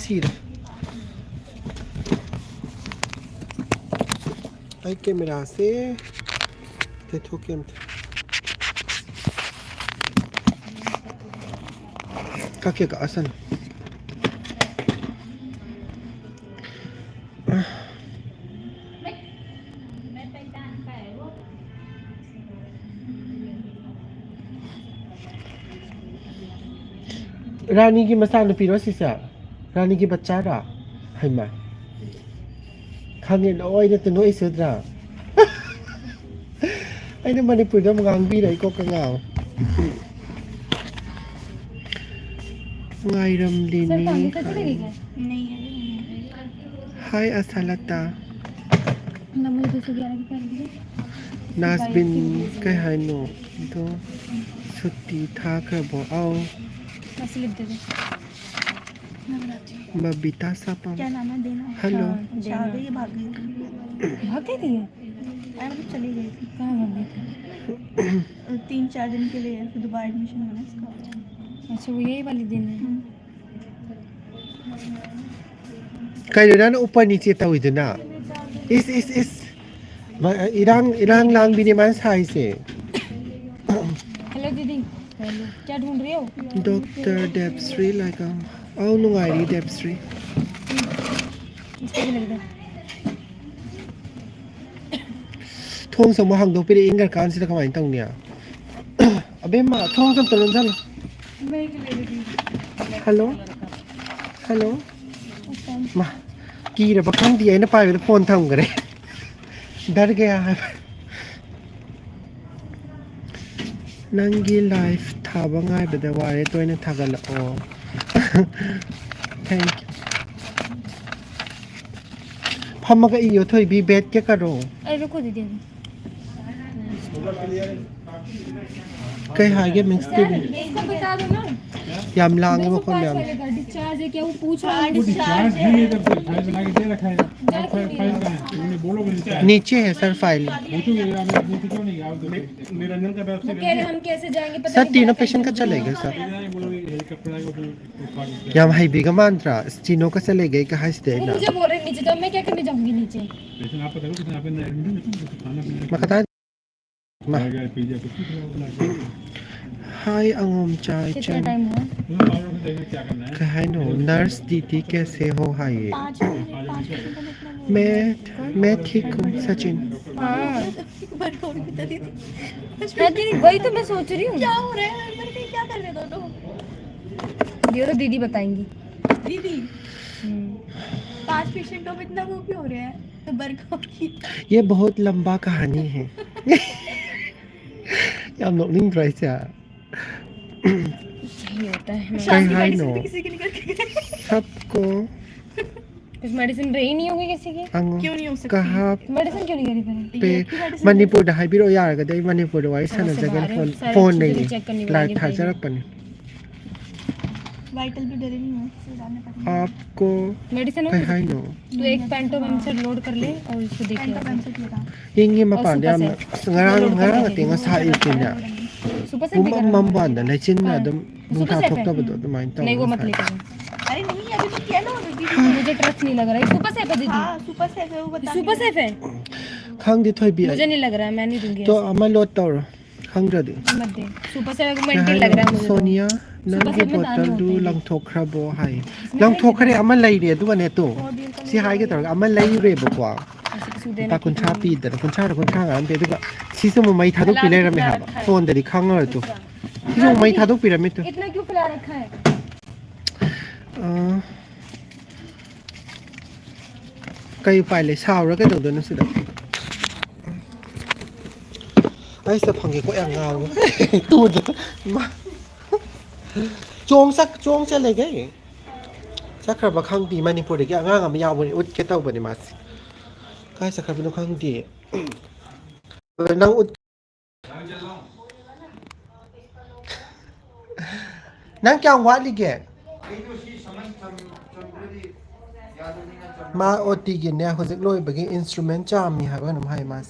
सीरे आई camera से ते ठोके काके का आसन रानी की मसाला पीरो सिसा रानी की बच्चा रा है मा खाने ओय ने तनो इसुद्रा ai ne manipur da mangang bi dai ko ka ngao ngai ram din ni नहीं है hai asalata नंबर 211 की कर दीजिए nasbin kai hai no to sutti tha kar bo au कैसे लिख दे babita sapam क्या नाम है देना हेलो आ गई भाग गई थी मैं मतलब चली गई थी कहाँ भाग गई थी 3-4 दिन के लिए फिर दोबारा एडमिशन होना इसका अच्छा वो यही वाली दिन है kai da na ऊपर नीचे tawi da na is irang lang bi ni man sai se hello दीदी हेलो क्या ढूंढ रही हो Dr. Debsri like au nungai ri Debsri इसको भी लग रहा है thong sam hang do pire ingar kan sila kamai tang nia abe ma thong sam talon jal मैं के ले रही hello hello ma ki ra bakang di ai na pai phone tham gare डर गया है नंगी लाइफ थाबा ngai bada ware toina thagala o thank you phamaga iyo thoi bi bet ke karo अरे रुको दीदी kai ha ge mix ti इसको बता दो ना yam lang ma kon yam discharge है क्या वो पूछ रहा है डिस्चार्ज है इधर से फाइल बना के दे रखा है फाइल का है उन्हें बोलो कि नीचे है सर फाइल पूछो मेरा मैं पूछ क्यों नहीं आओ निरंजन का वो कह रहे हम कैसे जाएंगे पता सर तीनों पेशेंट का चलेगा सर नहीं बोलो हेलीकॉप्टर आएगा फिर yam hai biga mantra तीनों का चलेगा का हंसते वो ना मुझे बोल रहे नीचे तो मैं क्या करने जाऊंगी नीचे पेशेंट आप पता करो कितना आपने एडमिट है खाना पीना makata ma खाएगा पिज्जा कुछ भी खिलाओ hai angom chai कितना chan टाइम हुआ बना और देखिए क्या करना है कहै नो नर्स दीदी कैसे हो हाय 5 मिनट मैं ठीक हूँ सचिन हाँ दीदी वही तो मैं सोच रही हूँ क्या हो रहा है क्या कर रहे हो दोनों ये तो दीदी बताएंगी दीदी 5 पेशेंटों में इतना वो क्यों हो रहा है तो बरकत की ये बहुत लंबा कहानी है yam nok ning trai cha सही होता है कहीं हाय नो किसी की निकल के सबको कुछ मेडिसिन रही नहीं होगी किसी की क्यों नहीं हो सकती कहा मेडिसिन क्यों नहीं करी पे मणिपुर दा हाइबिरो यारगा दai मणिपुर दा wai sana jagan phone नहीं लाइट था जरा पन वाइटल भी डरे नहीं हो इससे जानने पड़ेगा आपको मेडिसिन कहीं हाय नो तो एक पेंटोमेम से लोड कर ले और इसको देखिए yingi mapan da ngarang tinga sa itina super से भी करना mamban da lai chin na dum मुठा ठोकता बतो तो माइन नहीं वो मत लेकर अरे नहीं अभी तो क्या ना मुझे ट्रस्ट नहीं लग रहा है सुपर सेफ है दीदी हां सुपर सेफ है वो बता सुपर सेफ है खंग दि थोई बि मुझे नहीं लग रहा है मैं नहीं दूंगी तो अमा लोड तौर खंग द दि मत दे सुपर सेफ को मेंटेन लग रहा है मुझे सोनिया नंगी बोतल दु लंगथोखराबो हाय लंगथोखरे अमा लई रे दुगा ने तो si hai ge tor अमा लई रे बको ta kun cha pi da kun cha ngam be duga si so mai tha duk pi le ram ha phone da di khang ar tu si so mai tha duk pi ram tu इतना क्यों फैला रखा है कई उपाय ले Sao ra कदो न सिदा ai sa phang ge ko yang ngao tu ma chong cha le ge sakra ba khang di manipur ge anga ma yaw ni ut ke taw ba ni mas kai sakra bi no khang di nang ut nang kyang wa li ge ma oti ge ne ho zik loi ba ge instrument cha mi ha ba nam hai mas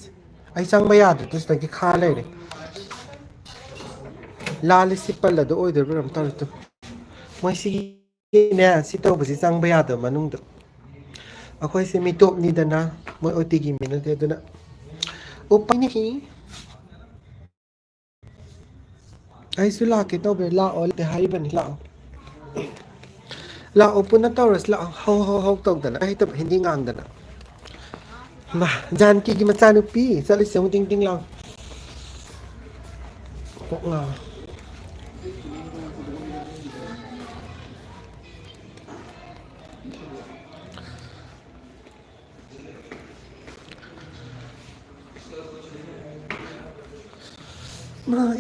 ai chang ba ya de tus ta ge kha le re la le sipal la do oi de ram tar tu moi si ꯅꯦ ꯁꯤ ꯇꯧꯕꯁꯤ ꯆꯪꯕ ꯌꯥꯗꯕ ꯃꯅꯨꯡꯗ ꯑꯩꯈꯣꯏꯁꯦ ꯃꯤꯇꯣꯞꯅꯤꯗꯅ ꯃꯣꯏ ꯑꯣꯇꯤꯒꯤ ꯃꯤ ꯅꯠꯇꯦ ꯑꯗꯨꯅ ꯎꯄꯥꯏꯅꯤ ꯑꯩꯁꯨ ꯂꯥꯛꯀꯦ ꯇꯧꯕꯦ ꯂꯥꯛꯑꯣ ꯍꯥꯏꯔꯤꯕꯅꯤ ꯂꯥꯛꯑꯣ ꯂꯥꯛꯑꯣ ꯄꯨꯟꯅ ꯇꯧꯔꯁꯤ ꯂꯥꯛꯑꯣ ꯍꯧ ꯍꯧ ꯍꯧ ꯇꯧꯗꯅ ꯑꯩ ꯍꯩꯇꯕ ꯍꯤꯟꯗꯤ ꯉꯥꯡꯗꯅ ꯖꯥꯟꯀꯤꯒꯤ ꯃꯆꯥꯅꯨꯄꯤ ꯆꯠꯂꯤꯁꯦ ꯑꯃꯨꯛ ꯇꯤꯡ ꯇꯤꯡ ꯂꯥꯎ ꯀꯣꯛ ꯉꯥꯎ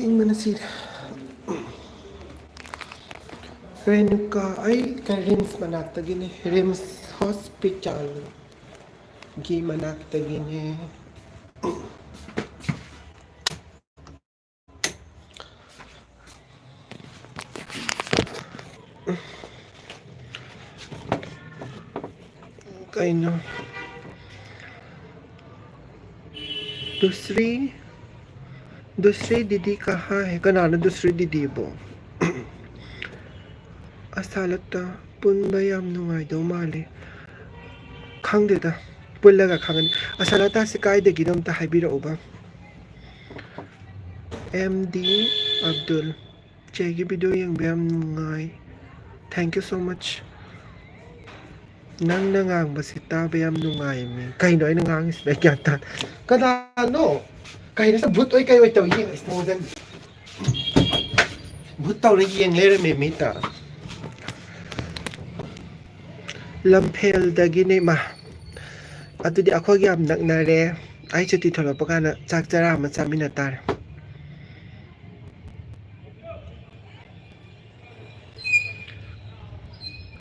ꯏꯪꯕꯅ ꯁꯤꯔꯦ ꯔꯦꯅꯨꯀꯥ ꯑꯩ ꯔꯤꯝꯁ ꯃꯅꯥꯛꯇꯒꯤꯅꯦ ꯔꯤꯝꯁ ꯍꯣꯁꯄꯤꯇꯥꯜꯒꯤ ꯃꯅꯥꯛꯇꯒꯤꯅꯦ ꯀꯩꯅꯣ दूसरी दीदी कहाँ है कनाना दूसरी दीदी बो ꯑꯁꯥꯂꯛꯇ ꯄꯨꯟꯕ ꯌꯥꯝ ꯅꯨꯡꯉꯥꯏꯗꯧ ꯃꯥꯜꯂꯦ ꯈꯪꯗꯦꯗ ꯄꯨꯜꯂꯒ ꯈꯪꯒꯅꯤ ꯑꯁꯥꯂꯇꯥꯁꯤ ꯀꯥꯏꯗꯒꯤꯅꯣ ꯑꯝꯇ ꯍꯥꯏꯕꯤꯔꯛꯎꯕ ꯑꯦꯝ ꯗꯤ ꯑꯕꯗꯨꯜ ꯆꯦꯒꯤ ꯚꯤꯗꯤꯑꯣ ꯌꯦꯡꯕ ꯌꯥꯝ ꯅꯨꯡꯉꯥꯏ ꯊꯦꯡꯛ ꯌꯨ ꯁꯣ ꯃꯆ ꯅꯪꯅ ꯉꯥꯡꯕꯁꯤ ꯇꯥꯕ ꯌꯥꯝ ꯅꯨꯡꯉꯥꯏꯃꯤ ꯀꯩꯅꯣ ꯑꯩꯅ ꯉꯥꯡꯉꯤꯁꯤꯗ ꯑꯩ ꯒ꯭ꯌꯥꯟ ꯇꯥꯗꯦ ꯀꯅꯥꯅꯣ ꯀꯩꯅꯣ ꯚꯨꯠ ꯑꯣꯏ ꯀꯩ ꯑꯣꯏ ꯇꯧ ꯌꯦꯡ ꯚꯨꯠ ꯇꯧꯔ ꯌꯦꯡ ꯂꯩꯔꯝꯃꯦ ꯃꯤꯇ ꯂꯝꯐꯦꯜꯗꯒꯤꯅꯦ ꯃꯥ ꯑꯗꯨꯗꯤ ꯑꯩꯈꯣꯏꯒ ꯌꯥꯝ ꯅꯛꯅꯔꯦ ꯑꯩ ꯁꯨꯇꯤ ꯊꯣꯛꯂꯛꯄ ꯀꯥꯟꯗ ꯆꯥꯛ ꯆꯔꯥ ꯑꯃ ꯆꯥꯃꯤꯟꯅ ꯇꯥꯔꯦ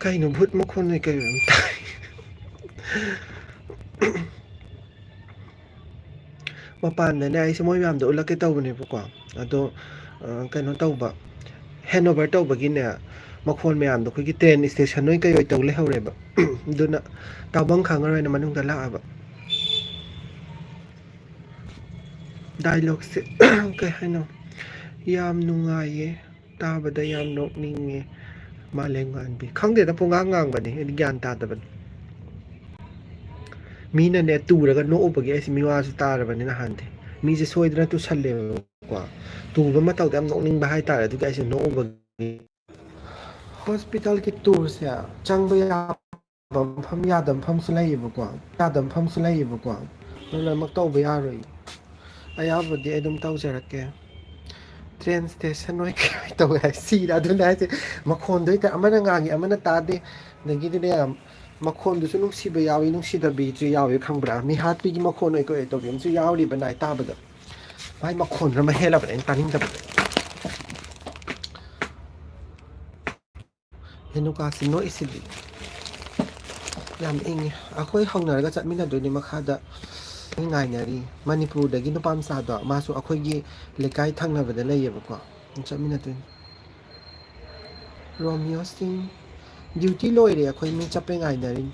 ꯀꯩꯅꯣ ꯚꯨꯠ ꯃꯈꯣꯟꯅꯤ ꯀꯩ ꯑꯣꯏ ꯇꯥꯏ ꯃꯄꯥꯟꯗꯅꯦ ꯑꯩꯁꯦ ꯃꯣꯏ ꯃꯌꯥꯝꯗꯣ ꯎꯠꯂꯛꯀꯦ ꯇꯧꯕꯅꯦꯕꯀꯣ ꯑꯗꯣ ꯀꯩꯅꯣ ꯇꯧꯕ ꯍꯦꯟꯑꯣꯚꯔ ꯇꯧꯕꯒꯤꯅꯦ ꯃꯈꯣꯟ ꯃꯌꯥꯝꯗꯣ ꯑꯩꯈꯣꯏꯒꯤ ꯇ꯭ꯔꯦꯟ ꯏꯁꯇꯦꯁꯟ ꯑꯣꯏ ꯀꯩ ꯑꯣꯏ ꯇꯧ ꯂꯩꯍꯧꯔꯦꯕ ꯑꯗꯨꯅ ꯇꯥꯐꯝ ꯈꯪꯉꯔꯣꯏꯅ ꯃꯅꯨꯡꯗ ꯂꯥꯛꯑꯕ ꯗꯥꯏꯂꯣꯛꯁꯦ ꯀꯩ ꯍꯥꯏꯅꯣ ꯌꯥꯝ ꯅꯨꯡꯉꯥꯏꯌꯦ ꯇꯥꯕꯗ ꯌꯥꯝ ꯅꯣꯛꯅꯤꯡꯉꯦ ꯃꯥꯂꯦꯝ ꯉꯥꯟꯕꯤ ꯈꯪꯗꯦꯗ ꯄꯨꯡꯉꯥꯡ ꯉꯥꯡꯕꯅꯤ ꯑꯩꯗꯤ ꯒ꯭ꯌꯥꯟ ꯇꯥꯗꯕꯅꯤ ꯃꯤꯅꯅꯦ ꯇꯨꯔꯒ ꯅꯣꯛꯎꯕꯒꯤ ꯑꯩꯁꯦ ꯃꯤꯋꯥꯁꯨ ꯇꯥꯔꯕꯅꯤ ꯅꯍꯥꯟꯗꯤ ꯃꯤꯁꯦ ꯁꯣꯏꯗꯅ ꯇꯨꯁꯜꯂꯦꯕꯀꯣ ꯇꯨꯕ ꯃꯇꯧꯗ ꯌꯥꯝ ꯅꯣꯛꯅꯤꯡꯕ ꯍꯥꯏꯇꯥꯔꯦ ꯑꯗꯨꯒꯤ ꯑꯩꯁꯦ ꯅꯣꯛꯎꯕꯒꯤ ꯍꯣꯁꯄꯤꯇꯥꯜꯒꯤ ꯇꯨꯔꯁꯦ ꯆꯪꯕ ꯌꯥꯕ ꯃꯐꯝ ꯌꯥꯗꯕ ꯃꯐꯝꯁꯨ ꯂꯩꯌꯦꯕꯀꯣ ꯂꯣꯏꯅꯃꯛ ꯇꯧꯕ ꯌꯥꯔꯣꯏ ꯑꯌꯥꯝꯕꯗꯤ ꯑꯩ ꯑꯗꯨꯝ ꯇꯧꯖꯔꯛꯀꯦ ꯇ꯭ꯔꯦꯟ ꯏꯁꯇꯦꯁꯟ ꯑꯣꯏ ꯀꯩ ꯇꯧꯋꯦ ꯍꯥꯏ ꯁꯤꯗ ꯑꯗꯨꯅ ꯍꯥꯏꯁꯦ ꯃꯈꯣꯟꯗꯣ ꯍꯦꯛꯇ ꯑꯃꯅ ꯉꯥꯡꯉꯤ ꯑꯃꯅ ꯇꯥꯗꯦ ꯑꯗꯒꯤꯗꯤꯅꯦ ꯃꯈꯣꯟꯗꯨꯁꯨ ꯅꯨꯡꯁꯤꯕ ꯌꯥꯎꯏ ꯅꯨꯡꯁꯤꯗꯕꯤꯁꯨ ꯌꯥꯎꯏ ꯈꯪꯕ꯭ꯔꯥ ꯃꯤꯍꯥꯠꯄꯤꯒꯤ ꯃꯈꯣꯟ ꯑꯣꯏ ꯀꯩ ꯇꯧꯕꯤ ꯑꯃꯁꯨ ꯌꯥꯎꯔꯤꯕ ꯅꯥꯏ ꯇꯥꯕꯗ ꯃꯥꯏ ꯃꯈꯣꯟꯗꯨꯅ ꯑꯃ ꯍꯦꯜꯂꯕꯅꯦ ꯑꯩꯅ ꯇꯥꯅꯤꯡꯗꯕꯗ ꯍꯦꯅꯨꯀꯥꯁꯤ ꯅꯣꯛꯏꯁꯤꯗꯤ ꯌꯥꯝ ꯏꯪꯉꯦ ꯑꯩꯈꯣꯏ ꯍꯧꯅꯔꯒ ꯆꯠꯃꯤꯟꯅꯗꯣꯏꯅꯤ ꯃꯈꯥꯗ ꯉꯥꯏꯅꯔꯤ ꯃꯅꯤꯄꯨꯔꯗꯒꯤ ꯅꯨꯄꯥ ꯃꯆꯥꯗꯣ ꯃꯥꯁꯨ ꯑꯩꯈꯣꯏꯒꯤ ꯂꯩꯀꯥꯏ ꯊꯪꯅꯕꯗ ꯂꯩꯌꯦꯕꯀꯣ ꯆꯠꯃꯤꯟꯅꯗꯣꯏꯅꯤ ꯔꯣꯃꯤꯌꯣꯁꯤꯡ ꯗ꯭ꯌꯨꯇꯤ ꯂꯣꯏꯔꯦ ꯑꯩꯈꯣꯏ ꯃꯤ ꯆꯠꯄ ꯉꯥꯏꯅꯔꯤꯅꯤ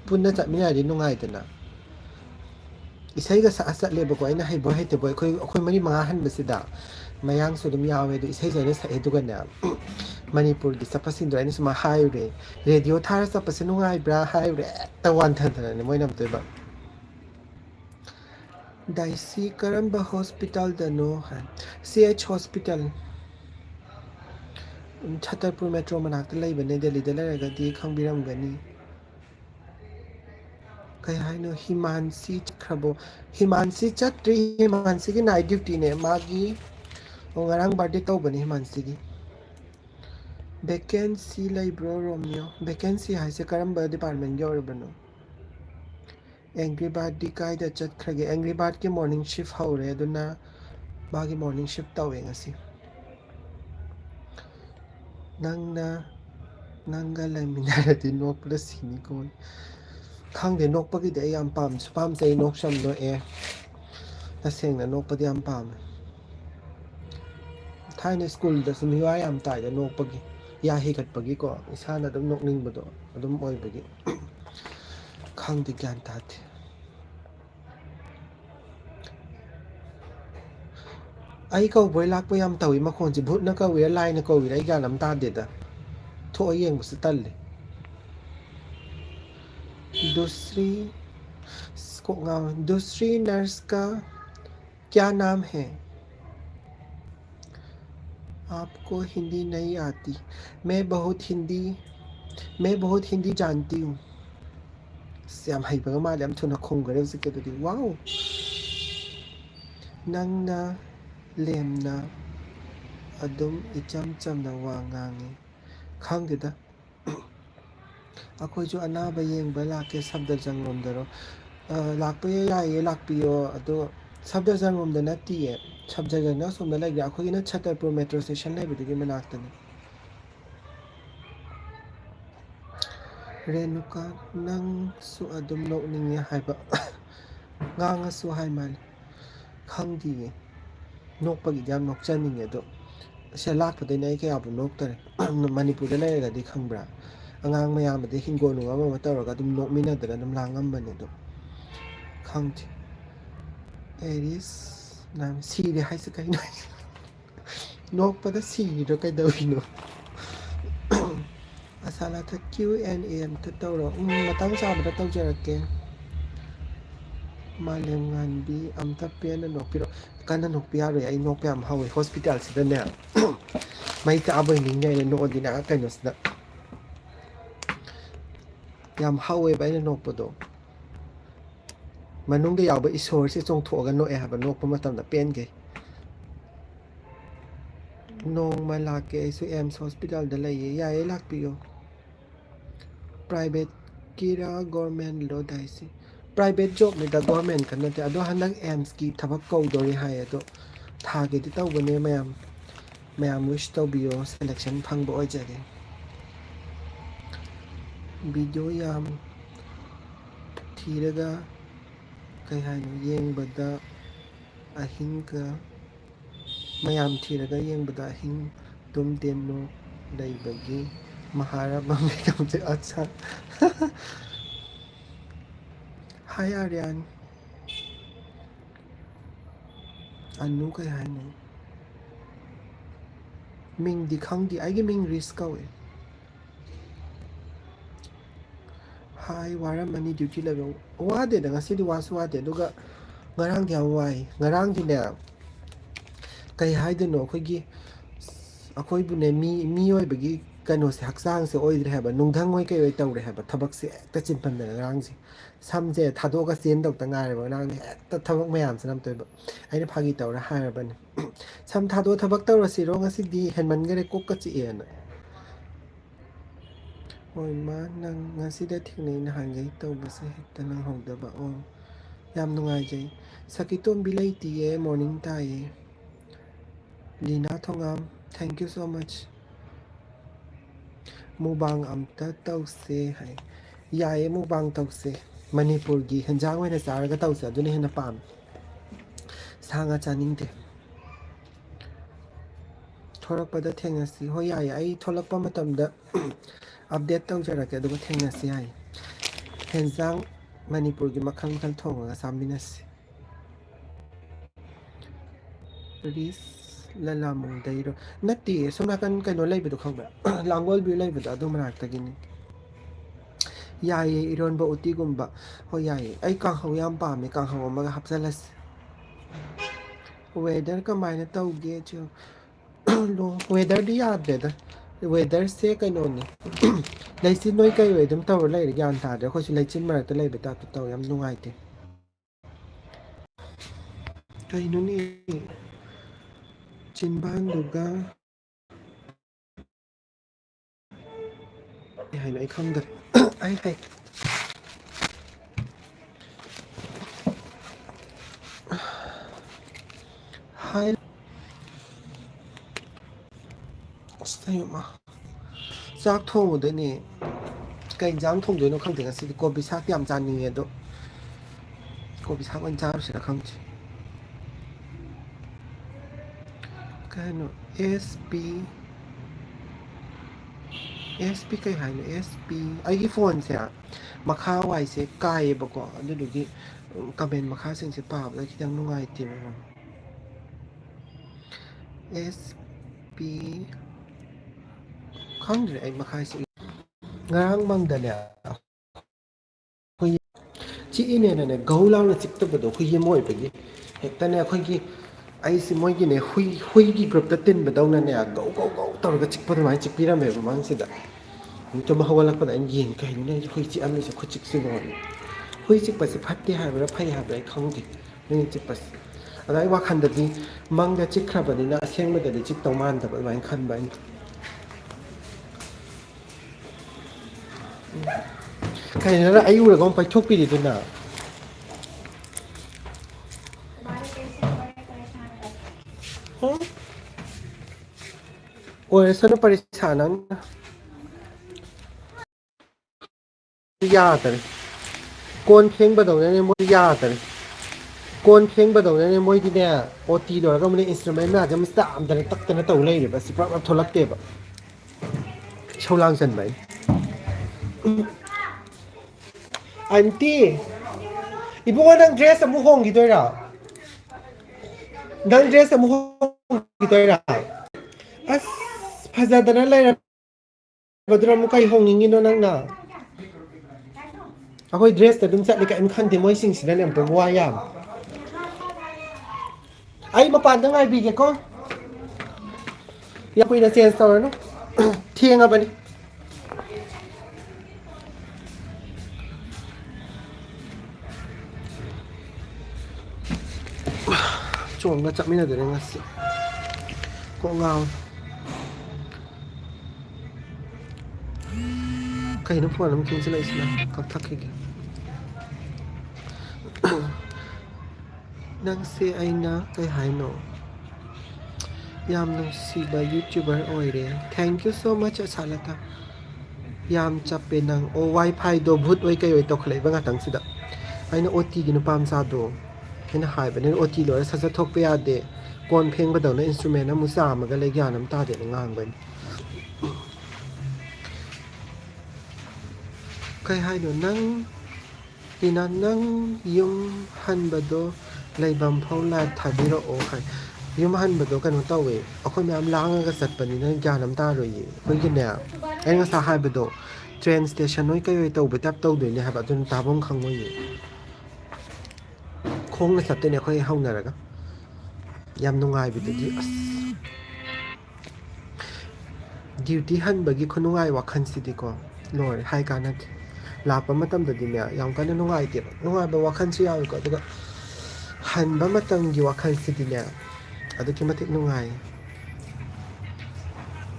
ꯄꯨꯟꯅ ꯆꯠꯃꯤꯟꯅꯔꯗꯤ ꯅꯨꯡꯉꯥꯏꯗꯅ ꯏꯁꯩꯒ ꯁꯛꯑ ꯆꯠꯂꯦꯕꯀꯣ ꯑꯩꯅ ꯍꯩꯕꯣꯏ ꯍꯩꯇꯕꯣꯏ ꯑꯩꯈꯣꯏ ꯃꯔꯤ ꯃꯉꯥ ꯍꯟꯕꯁꯤꯗ ꯃꯌꯥꯡꯁꯨ ꯑꯗꯨꯝ ꯌꯥꯎꯋꯦ ꯑꯗꯣ ꯏꯁꯩꯁꯦ ꯑꯩꯅ ꯁꯛꯑꯦ ꯑꯗꯨꯒꯅꯦ ꯃꯅꯤꯄꯨꯔꯒꯤ ꯆꯠꯄꯁꯤꯡꯗꯣ ꯑꯩꯅ ꯁꯨꯃꯥꯏꯅ ꯍꯥꯏꯔꯨꯔꯦ ꯔꯦꯗꯤꯑꯣ ꯊꯥꯔ ꯆꯠꯄꯁꯦ ꯅꯨꯡꯉꯥꯏꯕ꯭ꯔꯥ ꯍꯥꯏꯔꯨꯔꯦ ꯍꯦꯛꯇ ꯋꯥꯟꯊꯗꯅꯅꯦ ꯃꯣꯏꯅ ꯑꯝꯇꯣꯏꯕ ꯗꯥꯏꯁꯤ ꯀꯔꯝꯕ ꯍꯣꯁꯄꯤꯇꯥꯜꯗꯅꯣ ꯍꯥꯏ ꯁꯤ ꯑꯩꯆ ꯍꯣꯁꯄꯤꯇꯥꯜ ꯁꯠꯇꯔꯄꯨꯔ ꯃꯦꯇ꯭ꯔꯣ ꯃꯅꯥꯛꯇ ꯂꯩꯕꯅꯦ ꯗꯦꯜꯂꯤꯗ ꯂꯩꯔꯒꯗꯤ ꯈꯪꯕꯤꯔꯝꯒꯅꯤ ꯀꯩ ꯍꯥꯏꯅꯣ ꯍꯤꯃꯥꯟꯁꯤ ꯆꯠꯈ꯭ꯔꯕꯣ ꯍꯤꯃꯥꯟꯁꯤ ꯆꯠꯇ꯭ꯔꯤ ꯍꯤꯃꯥꯟꯁꯤꯒꯤ ꯅꯥꯏꯠ ꯗ꯭ꯌꯨꯇꯤꯅꯦ ꯃꯥꯒꯤ ꯉꯔꯥꯡ ꯕꯥꯔꯗꯦ ꯇꯧꯕꯅꯦ ꯍꯤꯃꯥꯟꯁꯤꯒꯤ ꯚꯦꯀꯦꯟꯁꯤ ꯂꯩꯕ꯭ꯔꯣ ꯔꯣꯃꯤꯌꯣ ꯚꯦꯀꯦꯟꯁꯤ ꯍꯥꯏꯁꯦ ꯀꯔꯝꯕ ꯗꯤꯄꯥꯔꯠꯃꯦꯟꯒꯤ ꯑꯣꯏꯔꯕꯅꯣ ꯑꯦꯡꯒ꯭ꯔꯤꯕꯥꯔꯠꯗꯤ ꯀꯥꯏꯗ ꯆꯠꯈ꯭ꯔꯒꯦ ꯑꯦꯡꯒ꯭ꯔꯤꯕꯥꯔꯠꯀꯤ ꯃꯣꯔꯅꯤꯡ ꯁꯤꯐ ꯍꯧꯔꯦ ꯑꯗꯨꯅ ꯃꯥꯒꯤ ꯃꯣꯔꯅꯤꯡ ꯁꯤꯐ ꯇꯧꯋꯦ ꯉꯁꯤ ꯅꯪꯒ ꯂꯩꯃꯤꯟꯅꯔꯗꯤ ꯅꯣꯛꯄꯗ ꯁꯤꯅꯤꯀꯣ ꯈꯪꯗꯦ ꯅꯣꯛꯄꯒꯤꯗꯤ ꯑꯩ ꯌꯥꯝ ꯄꯥꯝꯁꯨ ꯄꯥꯝꯖꯩ ꯅꯣꯛꯁꯨ ꯌꯥꯝ ꯅꯣꯛꯑꯦ ꯇꯁꯦꯡꯅ ꯅꯣꯛꯄꯗꯤ ꯌꯥꯝ ꯄꯥꯝꯃꯦ ꯊꯥꯏꯅ ꯁ꯭ꯀꯨꯜꯗꯁꯨ ꯃꯤꯋꯥ ꯌꯥꯝ ꯇꯥꯏꯗ ꯅꯣꯛꯄꯒꯤ ꯌꯥ ꯍꯤꯒꯠꯄꯒꯤꯀꯣ ꯏꯁꯥꯅ ꯑꯗꯨꯝ ꯅꯣꯛꯅꯤꯡꯕꯗꯣ ꯑꯗꯨꯝ ꯑꯣꯏꯕꯒꯤ ꯈꯪꯗꯦ ꯒ꯭ꯌꯥꯟ ꯇꯥꯗꯦ ꯑꯩ ꯀꯧꯕꯩ ꯂꯥꯛꯄ ꯌꯥꯝ ꯇꯧꯏ ꯃꯈꯣꯟꯁꯦ ꯚꯨꯠꯅ ꯀꯧꯏꯔꯥ ꯂꯥꯏꯅ ꯀꯧꯏꯔꯥ ꯑꯩ ꯒ꯭ꯌꯥꯟ ꯑꯃ ꯇꯥꯗꯦꯗ थो येंग बस तल्ले दूसरी दूसरी नर्स का क्या नाम है आपको हिंदी नहीं आती मैं बहुत हिंदी जानती हूँ Siam hay ba ma lam thuna khong gare se ke di wow nang na lem na adum icham cham na wa ngangi khang ge da akhoi ju ana ba yeng ba la ke sabda jang rom da ro lak pe ya ye lak pi yo ado sabda jang rom da na ti ye sabda jang na som na la ga akhoi na Chhatarpur metro station lai bi di manak ta ni Renuka nang su adum no ning ya hai ba ngang su hai mal khang di nok pa gi jam nok chan ning do se lak pa de nei ke abu nok tare manipur de lai ga di khang bra angang mayam de hingo nu ama ma tar ga dum nok mina da dum lang am ban do khang ti eris nam si de hai se kai nai nok pa da si do kai da wi no asala ta Q&A am ta tawro matang sa ba taw jarake malem ngan bi am ta pe na nok piro kana nok pia re ai nok pia am hawi hospital si da ne mai ta abai ning ne no dina ka no sda yam hawi bai na nok podo manung de yaw ba isor se chong tho ga no e ha ba nok pa matam da pen ge nong ma la ke su ems hospital da lai ya e lak pio private kira government lo dai si private job ni da government kan te ado hanak ems ki thabak ko dori hai ado tha ge ti taw bane mayam wish to bio selection phang bo ja ge video yam thiraga kai hai no yeng bada ahin ka mayam thiraga yeng bada ahin tum den no dai bagi Maharaba में कम से अच्छा Hi Aryan Anu kay ano Ming di khang di ay ming risk ka we Hi wara mani duty level wade da ngasi di wasu wade duga ngarang kya wai ngarang di na kay hay din no akoy bu ne mi oi bagi kano se haksang se oi re ba nungthang oi kai oi taw re ba thabak se ta chin pan da rang si sam je thado ka sen dok ta ngai ba nang ta thabak mayam sanam toy ba ai na phagi taw ra ha ba ni sam thado thabak taw ra si ro ngasi di hen man gare kok ka chi e na oi ma nang ngasi da thik nei na han gai taw ba se ta nang hong da ba o yam nungai jai sakitom bilai ti e morning ta e Lina Thongam thank you so much mubang amta tawse hai yae mubang tawse manipur gi hanjang wena saraga tawse adune hena pam sanga chaning de thorak pada thengasi ho yae ai tholak pa matam da update taw jara ke do thengasi ai hanjang manipur gi makhang khal thonga saminasi ris lala mong dairo nati sona kan kano lai bido khang ba langol bi lai bido adu manak ta gini yae iron ba uti gumba ho yae ai kang ho yam pa me kang ho ma hapsalas weather ka maina taw ge chu lo weather di ya de da weather se kano ni lai sin noi kai we dum taw lai ri yan ta de ko si lai chin ma ta lai bi ta taw yam nungai te kai no ni chinban duga hai nãy không được ai hay hai sao mà giác thong ở đây nè cái giang thong đấy nó không thể là gì cô bị sát tiệm tràn nhiều đó cô bị sát anh cha sẽ là không chứ cái nó SP SP cái hai nó SP ai cái phone sẽ mà khá hoài sẽ cài bao có để được cái comment mà khá sinh sẽ bảo là khi đang nung ai tìm mà SP ꯈꯪꯗ꯭ꯔꯦ ꯑꯩ ꯃꯈꯥꯏꯁꯤ ꯉꯔꯥꯡ ꯃꯪꯗꯅꯦ ꯑꯩꯈꯣꯏ ꯆꯤꯛꯏꯅꯦꯅꯅꯦ ꯒꯧ ꯂꯥꯎꯅ ꯆꯤꯛꯇꯕꯗꯣ ꯍꯨꯏ ꯑꯃ ꯑꯣꯏꯕꯒꯤ ꯍꯦꯛꯇꯅꯦ ꯑꯩꯈꯣꯏꯒꯤ ꯑꯩꯁꯤ ꯃꯣꯏꯒꯤꯅꯦ ꯍꯨꯏꯒꯤ ꯒ꯭ꯔꯨꯞꯇ ꯇꯤꯟꯕꯗꯧꯅꯅꯦ ꯒꯧ ꯒꯧ ꯒꯧ ꯇꯧꯔꯒ ꯆꯤꯛꯄ ꯑꯗꯨꯃꯥꯏꯅ ꯆꯤꯛꯄꯤꯔꯝꯃꯦꯕ ꯃꯃꯥꯡꯁꯤꯗ ꯇꯨꯝ ꯍꯧꯒꯠꯂꯛꯄꯗ ꯑꯩꯅ ꯌꯦꯡ ꯀꯩꯅꯣꯅꯦ ꯍꯨꯏ ꯆꯤꯛꯑꯝꯃꯤꯁꯦ ꯈꯨꯆꯤꯛꯁꯤꯕꯣꯅ ꯍꯨꯏ ꯆꯤꯛꯄꯁꯤ ꯐꯠꯇꯦ ꯍꯥꯏꯕ꯭ꯔꯥ ꯐꯩ ꯍꯥꯏꯕ꯭ꯔꯥ ꯑꯩ ꯈꯪꯗꯦ ꯍꯨꯏꯅ ꯆꯤꯛꯄꯁꯦ ꯑꯗꯣ ꯑꯩ ꯋꯥꯈꯜꯗꯗꯤ ꯃꯪꯗ ꯆꯤꯛꯈ꯭ꯔꯕꯅꯤꯅ ꯑꯁꯦꯡꯕꯗꯗꯤ ꯆꯤꯛꯇꯧ ꯃꯥꯟꯗꯕ ꯑꯗꯨꯃꯥꯏꯅ ꯈꯟꯕ ꯑꯩꯅ ꯀꯩꯅꯣꯅ ꯑꯩ ꯎꯔꯒ ꯑꯃꯨꯛ ꯄꯩꯊꯣꯛꯄꯤꯔꯤꯗꯨꯅ ꯑꯣꯏꯔꯁꯅꯨ ꯄꯔꯤꯁꯥ ꯅꯪꯅ ꯌꯥꯗꯔꯦ ꯀꯣꯟ ꯐꯦꯡꯕꯗꯧꯅꯅꯦ ꯃꯣꯏ ꯌꯥꯗꯔꯦ ꯀꯣꯟ ꯐꯦꯡꯕꯗꯧꯅꯅꯦ ꯃꯣꯏꯗꯤꯅꯦ ꯑꯣ ꯇꯤ ꯂꯣꯏꯔꯒ ꯑꯃꯅꯦ ꯏꯟꯁꯇ꯭ꯔꯨꯃꯦꯟ ꯃꯌꯥꯝꯁꯦ ꯑꯃ ꯆꯥꯝꯗꯅ ꯇꯛꯇꯅ ꯇꯧ ꯂꯩꯔꯦꯕ ꯁꯤ ꯄꯨꯂꯞ ꯄꯨꯂꯞ ꯊꯣꯛꯂꯛꯇꯦꯕ ꯏꯁꯧ ꯂꯥꯡꯁꯟꯕ ꯑꯩ ꯑꯟꯇꯤ ꯏꯕꯨꯡꯉꯣ ꯅꯪ ꯗ꯭ꯔꯦꯁ ꯑꯃꯨꯛ ꯍꯣꯡꯈꯤꯗꯣꯏꯔꯥ ꯅꯪ ꯗ꯭ꯔꯦꯁ ꯑꯃꯨꯛ ꯍꯣꯡꯈꯤꯗꯣꯏꯔꯥ ꯑꯁ ꯐꯖꯗꯅ ꯂꯩꯔꯕꯗꯨꯅ ꯑꯃꯨꯛ ꯀꯩ ꯍꯣꯡꯅꯤꯡꯉꯤꯅꯣ ꯅꯪꯅ ꯑꯩꯈꯣꯏ ꯗ꯭ꯔꯦꯁꯇ ꯑꯗꯨꯝ ꯆꯠꯂꯤ ꯀꯔꯤꯝ ꯈꯟꯗꯦ ꯃꯣꯏꯁꯤꯡꯁꯤꯅꯅꯦ ꯑꯝꯇ ꯋꯥ ꯌꯥꯝ ꯑꯩ ꯃꯄꯥꯟꯗ ꯉꯥꯏꯕꯤꯒꯦꯀꯣ ꯌꯥꯝ ꯀꯨꯏꯅ ꯆꯦꯟꯖ ꯇꯧꯔꯅꯨ ꯊꯦꯡꯉꯕꯅꯤ ꯆꯣꯡꯒ ꯆꯠꯃꯤꯟꯅꯗꯣꯏꯅꯦ ꯉꯁꯤ ꯀꯣꯛ ꯉꯥꯎ ꯀꯩꯅꯣ ꯐꯣꯟ ꯑꯃ ꯈꯤꯡꯁꯤꯜꯂꯛꯏꯁꯤꯅ ꯀꯛꯊꯠꯈꯤꯒꯦ ꯅꯪꯁꯦ ꯑꯩꯅ ꯀꯩ ꯍꯥꯏꯅꯣ ꯌꯥꯝ ꯅꯨꯡꯁꯤꯕ ꯌꯨꯇ꯭ꯌꯨꯕꯔ ꯑꯣꯏꯔꯦ ꯊꯦꯡꯛ ꯌꯨ ꯁꯣ ꯃꯆ ꯑꯁꯥꯂꯇꯥ ꯌꯥꯝ ꯆꯞꯄꯦ ꯅꯪ ꯑꯣ ꯋꯥꯏ ꯐꯥꯏꯗꯣ ꯚꯨꯠ ꯑꯣꯏ ꯀꯩ ꯑꯣꯏ ꯇꯧꯈꯠꯂꯛꯏꯕ ꯉꯥꯛꯇꯪꯁꯤꯗ ꯑꯩꯅ ꯑꯣ ꯇꯤꯒꯤ ꯅꯨꯄꯥ ꯃꯆꯥꯗꯣ ꯑꯩꯅ ꯍꯥꯏꯕꯅꯤꯅ ꯑꯣ ꯇꯤ ꯂꯣꯏꯔ ꯁꯠ ꯁꯠ ꯊꯣꯛꯄ ꯌꯥꯗꯦ ꯀꯣꯟ ꯐꯦꯡꯕꯗꯧꯅ ꯏꯟꯁꯇ꯭ꯔꯨꯃꯦꯟ ꯑꯃꯨꯛ ꯆꯥꯝꯃꯒ ꯂꯩ ꯒ꯭ꯌꯥꯟ ꯑꯃ ꯇꯥꯗꯦꯅ ꯉꯥꯡꯕꯅꯤ ꯀꯩ ꯍꯥꯏꯅꯣ ꯅꯪ ꯇꯤꯅꯥ ꯅꯪ ꯌꯨꯝ ꯍꯟꯕꯗꯣ ꯂꯩꯐꯝ ꯐꯥꯎ ꯂꯥꯏꯚ ꯊꯥꯕꯤꯔꯛꯑꯣ ꯍꯥꯏ ꯌꯨꯝ ꯍꯟꯕꯗꯣ ꯀꯩꯅꯣ ꯇꯧꯋꯦ ꯑꯩꯈꯣꯏ ꯃꯌꯥꯝ ꯂꯥꯡꯉꯒ ꯆꯠꯄꯅꯤꯅ ꯒ꯭ꯌꯥꯟ ꯑꯃ ꯇꯥꯔꯣꯏꯌꯦ ꯑꯩꯈꯣꯏꯒꯤꯅꯦ ꯑꯩ ꯉꯁꯥꯏ ꯍꯥꯏꯕꯗꯣ ꯇ꯭ꯔꯦꯟ ꯏꯁꯇꯦꯁꯟ ꯍꯣꯏ ꯀꯩ ꯑꯣꯏ ꯇꯧꯕ ꯇꯥꯏꯞ ꯇꯧꯗꯣꯏꯅꯦ ꯍꯥꯏꯕ ꯑꯗꯨꯅ ꯇꯥꯐꯝ ꯈꯪꯉꯣꯏꯌꯦ ꯈꯣꯡꯅ ꯆꯠꯇꯣꯏꯅꯦ ꯑꯩꯈꯣꯏ ꯍꯧꯅꯔꯒ ꯌꯥꯝ ꯅꯨꯡꯉꯥꯏꯕꯗꯨꯗꯤ ꯑꯁ ꯗ꯭ꯌꯨꯇꯤ ꯍꯟꯕꯒꯤ ꯈꯨꯅꯨꯡꯉꯥꯏ ꯋꯥꯈꯜꯁꯤꯗꯤꯀꯣ ꯂꯣꯏꯔꯦ ꯍꯥꯏ ꯀꯥꯟꯅꯗꯦ ꯂꯥꯛꯄ ꯃꯇꯝꯗꯗꯤꯅꯦ ꯌꯥꯝ ꯀꯟꯅ ꯅꯨꯡꯉꯥꯏꯇꯦꯕ ꯅꯨꯡꯉꯥꯏꯕ ꯋꯥꯈꯜꯁꯨ ꯌꯥꯎꯋꯤꯀꯣ ꯑꯗꯨꯒ ꯍꯟꯕ ꯃꯇꯝꯒꯤ ꯋꯥꯈꯜꯁꯤꯗꯤꯅꯦ ꯑꯗꯨꯛꯀꯤ ꯃꯇꯤꯛ ꯅꯨꯡꯉꯥꯏꯌꯦ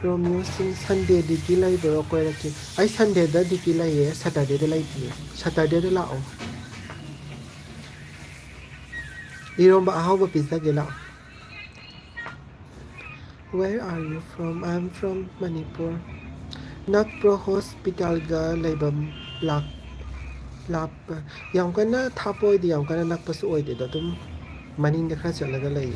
ꯔꯣꯃꯤꯌꯣꯁꯤꯡ ꯁꯟꯗꯦ ꯗ꯭ꯌꯨꯇꯤ ꯂꯩꯕ꯭ꯔꯣ ꯀꯣꯏꯔꯛꯀꯦ ꯑꯩ ꯁꯟꯗꯦꯗ ꯗ꯭ꯌꯨꯇꯤ ꯂꯩꯌꯦ ꯁꯇꯔꯗꯦꯗ ꯂꯩꯇꯦꯌꯦ ꯁꯇꯔꯗꯦꯗ ꯂꯥꯛꯑꯣ ꯏꯔꯣꯝꯕ ꯑꯍꯥꯎꯕ ꯄꯤꯖꯒꯦ ꯂꯥꯛꯑꯣ where are you from I am from Manipur ꯅꯛꯄ꯭ꯔꯣ ꯍꯣꯁꯄꯤꯇꯥꯜꯒ ꯂꯩꯐꯝ ꯂꯥꯞꯄ ꯌꯥꯝ ꯀꯟꯅ ꯊꯥꯞꯄ ꯑꯣꯏꯗꯦ ꯌꯥꯝ ꯀꯟꯅ ꯅꯛꯄꯁꯨ ꯑꯣꯏꯗꯦꯗ ꯑꯗꯨꯝ ꯃꯅꯤꯡꯗ ꯈꯔ ꯆꯠꯂꯒ ꯂꯩ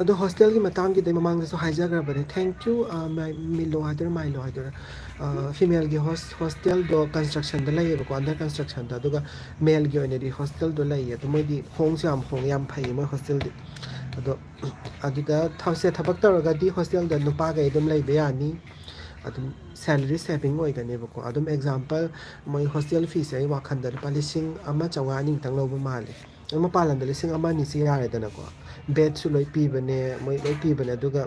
ꯑꯗꯣ ꯍꯣꯁꯇꯦꯜꯒꯤ ꯃꯇꯥꯡꯒꯤꯗꯤ ꯃꯃꯥꯡꯗꯁꯨ ꯍꯥꯏꯖꯈ꯭ꯔꯕꯅꯦ ꯊꯦꯡꯛ ꯌꯨ ꯃꯤꯂꯣ ꯍꯥꯏꯗꯣꯏꯔꯥ ꯃꯥꯏꯂꯣ ꯍꯥꯏꯗꯣꯏꯔꯥ ꯐꯤꯃꯦꯜꯒꯤ ꯍꯣꯁꯇꯦꯜꯗꯣ ꯀꯟꯁꯇ꯭ꯔꯛꯁꯟꯗ ꯂꯩꯌꯦꯕꯀꯣ ꯑꯟꯗꯔ ꯀꯟꯁꯇ꯭ꯔꯛꯁꯟꯗ ꯑꯗꯨꯒ ꯃꯦꯜꯒꯤ ꯑꯣꯏꯅꯗꯤ ꯍꯣꯁꯇꯦꯜꯗꯣ ꯂꯩꯌꯦ ꯑꯗꯣ ꯃꯣꯏꯗꯤ ꯍꯣꯡꯁꯨ ꯌꯥꯝ ꯍꯣꯡꯉꯦ ꯌꯥꯝ ꯐꯩꯌꯦ ꯃꯣꯏ ꯍꯣꯁꯇꯦꯜꯗꯤ ꯑꯗꯣ ꯑꯗꯨꯗ ꯊꯕꯛ ꯇꯧꯔꯒꯗꯤ ꯍꯣꯁꯇꯦꯜꯗ ꯅꯨꯄꯥꯈꯩ ꯑꯗꯨꯝ ꯂꯩꯕ ꯌꯥꯅꯤ ꯑꯗꯨꯝ ꯁꯦꯂꯔꯤ ꯁꯦꯚꯤꯡ ꯑꯣꯏꯒꯅꯦꯕꯀꯣ ꯑꯗꯨꯝ ꯑꯦꯛꯖꯥꯝꯄꯜ ꯃꯣꯏ ꯍꯣꯁꯇꯦꯜ ꯐꯤꯁꯦ ꯑꯩ ꯋꯥꯈꯟꯗ ꯂꯨꯄꯥ 1,150,000 ꯑꯅꯤꯃꯨꯛꯇꯪꯂꯧꯕ ꯃꯥꯜꯂꯦ ꯃꯄꯥꯟ ꯂꯝꯗ 1,200,000 ꯌꯥꯔꯦꯗꯅꯀꯣ ꯕꯦꯗꯁꯨ ꯂꯣꯏ ꯄꯤꯕꯅꯦ ꯃꯣꯏ ꯂꯣꯏ ꯄꯤꯕꯅꯦ ꯑꯗꯨꯒ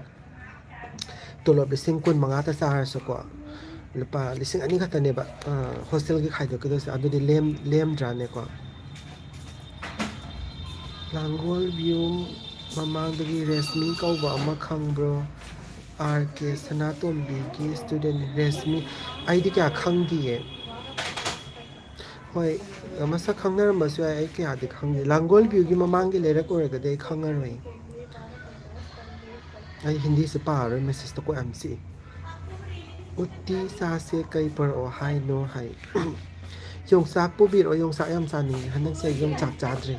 ꯇꯣꯂꯣꯞ 15,000ꯇ ꯆꯥꯔꯁꯨꯀꯣ ꯂꯨꯄꯥ 2,000 ꯈꯛꯇꯅꯦꯕ ꯍꯣꯁꯇꯦꯜꯒꯤ ꯈꯥꯏꯗꯣꯛꯀꯗꯣꯏꯁꯦ ꯑꯗꯨꯗꯤ ꯂꯦꯝꯗ꯭ꯔꯥꯅꯦꯀꯣ ꯂꯥꯡꯒꯣꯜ ꯚ꯭ꯌꯨ ꯃꯃꯥꯡꯗꯒꯤ ꯔꯦꯁꯃꯤ ꯀꯧꯕ ꯑꯃ ꯈꯪꯕ꯭ꯔꯣ ꯑꯥꯔ ꯀꯦ ꯁꯅꯥꯇꯣꯝꯕꯤꯒꯤ ꯏꯁꯇꯨꯗꯦꯟ ꯔꯦꯁꯃꯤ ꯑꯩꯗꯤ ꯀꯌꯥ ꯈꯪꯗꯤꯌꯦ ꯍꯣꯏ ꯃꯁꯛ ꯈꯪꯅꯔꯝꯕꯁꯨ ꯌꯥꯏ ꯑꯩ ꯀꯌꯥꯗꯤ ꯈꯪꯗꯦ ꯂꯥꯡꯒꯣꯜ ꯚ꯭ꯌꯨꯒꯤ ꯃꯃꯥꯡꯒꯤ ꯂꯩꯔꯛ ꯑꯣꯏꯔꯒꯗꯤ ꯑꯩ ꯈꯪꯉꯔꯣꯏ ꯑꯩ ꯍꯤꯟꯗꯤꯁꯦ ꯄꯥꯔꯔꯣꯏ ꯃꯦꯁꯦꯁꯇꯣ ꯀꯣꯛ ꯌꯥꯝ ꯆꯤꯛꯏ ꯎꯇꯤ ꯆꯥꯁꯦ ꯀꯩ ꯄꯨꯔꯛꯑꯣ ꯍꯥꯏꯅꯣ ꯍꯥꯏ ꯌꯣꯡꯆꯥꯛ ꯄꯨꯕꯤꯔꯛꯑꯣ ꯌꯣꯡꯆꯥꯛ ꯌꯥꯝ ꯆꯥꯅꯤꯡꯉꯤ ꯍꯟꯗꯛꯁꯦ ꯑꯩ ꯌꯣꯡꯆꯥꯛ ꯆꯥꯗ꯭ꯔꯤ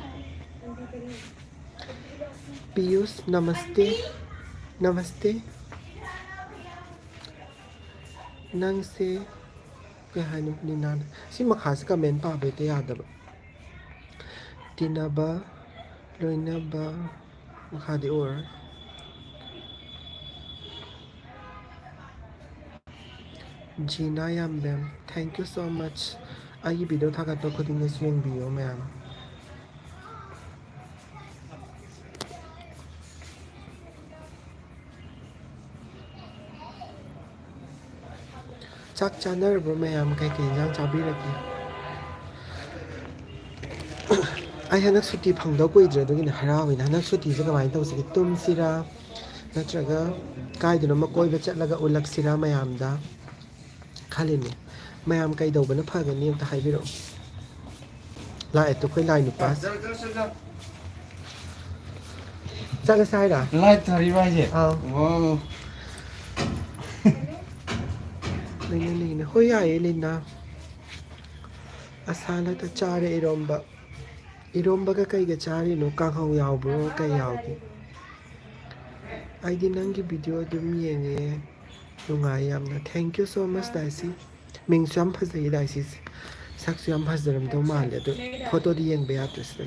ꯄꯤꯌꯨꯁ ꯅꯃꯁꯇꯦ ꯅꯃꯁꯇꯦ ꯅꯪꯁꯦ ꯀꯩ ꯍꯥꯏꯅꯣ ꯅꯤꯅꯥꯅ ꯁꯤ ꯃꯈꯥꯁꯦ ꯀꯃꯦꯟ ꯄꯥꯕ ꯍꯦꯛꯇ ꯌꯥꯗꯕ ꯇꯤꯟꯅꯕ ꯂꯣꯏꯅꯕ ꯃꯈꯥꯗꯤ ꯑꯣꯏꯔꯣꯏ Gina Yambem thank you so much ไอ้วิดีโอทักตัวคนที่มีส่วนบิโอแมนจักจันเนอร์บรูแมนใครกินยังชาบีละกี่ไอ้ฮันนักสุดที่พังดอกกุยเจอตัวกินฮาราวินฮันนักสุดที่จะกำลังต้องสิ่งตุ้มสิระนั่นจะก็กายเดินมาคุยไปจัดแล้วก็อุลักสิระไม่ยามด้าข้าเล่นเนี่ยไม่ยามใครดูบันทึกภาพกันนี่แต่ให้ไปดูลายตัวคุยลายหนุปัสจักรใช่หรอ Light tadi baje. Wow. นี่นะคุยใหญ่เลยนะอาซาลตาจาร์อีรอมบะก็ใครก็จาร์โนกังเขายาวบรูใครยาวกี่ไอ้ดินังกี่วิดีโอดูมีเงี้ยลุงไอ้ยามนะ thank you so much ได้สิมิงซ้ำภาษาได้สิสักซ้ำภาษาเริ่มต้นมาเลยตัวโฟโต้ดียังเบียดตัวสิ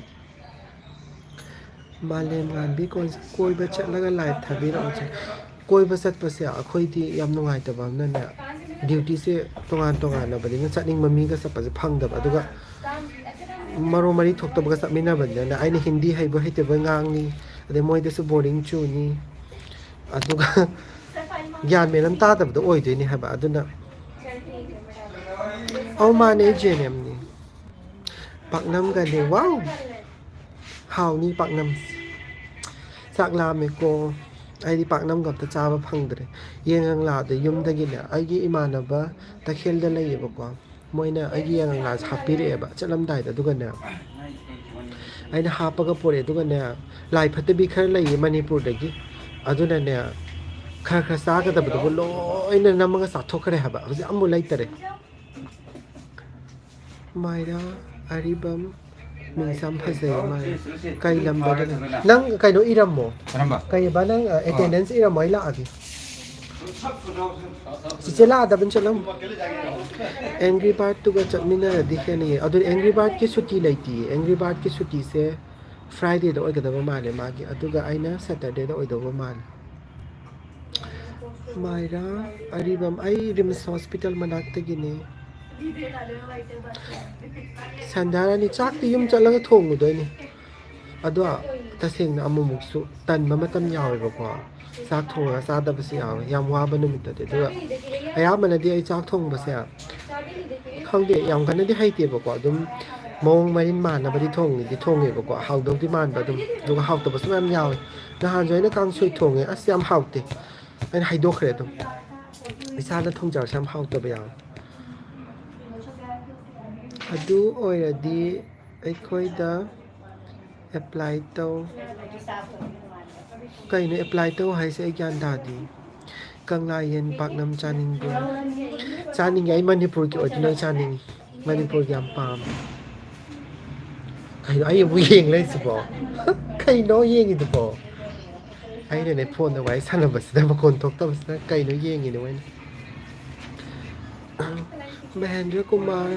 มาเลมงานบีคนคุยไปจัดแล้วก็ไลฟ์ทับบีเราจะคุยไปสักภาษาคุยที่ยามลุงไอ้ตัวบ้านนั่นเนี่ยดิวตี้เสียตรงานนะบัดนี้จัดนิ่งมันมีก็สับภาษาพังดับตัวก็มาโรมารีถกตัวก็สับไม่น่าบัดนี้นะไอ้นี่ฮินดีให้บ่ให้ตัวงางนี่แต่มวยเดสบอร์ดิ้งจูนี่ตัวก็ยานเมลันตาแต่ตัวโอ้ยตัวนี้ให้บ่ตัวน่ะเอามาในเจนเอ็มนี่ปักน้ำกันเลยว้าวหาวนี่ปักน้ำสักลาเมโกไอ้ที่ปักน้ำกับตาจ้าบะพังเลยยังลาแต่ยุ่มตะกินเนี่ยไอ้ที่อิมานะบะตะเคียนได้เลยบอกว่ามวยเนี่ยไอ้ที่ยังลาฮับปี้เลยบะจะลำได้แต่ทุกคนเนี่ยไอ้เนี่ยฮับปะก็ปวดทุกคนเนี่ยลายพัตบิคาเลยมันนี่ปวดเด็กอันนั้นเนี่ยคาซาก็แต่แบบว่าโลไอ้เนี่ยน้ำมันก็สัตว์ทุกข์เลยบะเขาจะอัมบุไลแต่เลยไม่ได้อาริบัมมีสัมภาระมาใครลำบากเลยนั่งใครโน้อีรำโม Kenapa? ใครบ้านนั่งattendance อีรำไม่ละอะไรสิเจล่าดับเป็นเชลัม angry bird ตัวก็จะมีน่าดีแค่นี้เอาดู angry bird की छुट्टी लेती है angry bird की छुट्टी से friday तो एक दफा मारे मागे अतु का आई ना saturday तो एक दफा मार मायरा अरिबम आई रिम्स हॉस्पिटल में नाकते गिने संधारा नि चाकती युम चलगा थोंगुदोयनि अदवा तसेंगना अमुमुक्सु तन्बा मतम यावेबको चाक थोंगा चादबसे यावे याम वाबा नुमितदे दुगा अयामनदि आई चाक थोंबसे खंगे याम कनदि हाइतेबको अदुम मोंग मरिन मानबदि थोंगेबको हाउदोंदि मानबा अदुम दुगा हाउतबसु याम यावे नहान जोयना कांसोय थोंगे अस याम हाउते अन हाइदोखरे अदुम इसाना थोंजार याम हाउतबा यावे अदु ओइरदि अखोइदा apply ตอไกใน apply ตอให้เสียยานดาดีกังลายเย็นปากน้ำจานิงบุจานิงไงมันที่พูดเกี่ยวกับจานิงมันที่พูดยามปามใครน้อยยังวิ่งเลยสิบอกใครน้อยยังอีกบอกไอ้เนี่ยในโฟนเอาไว้สั่นแบบแต่บางคนทกต้องใครน้อยยังอีกด้วยแมนเรื่องกุมาร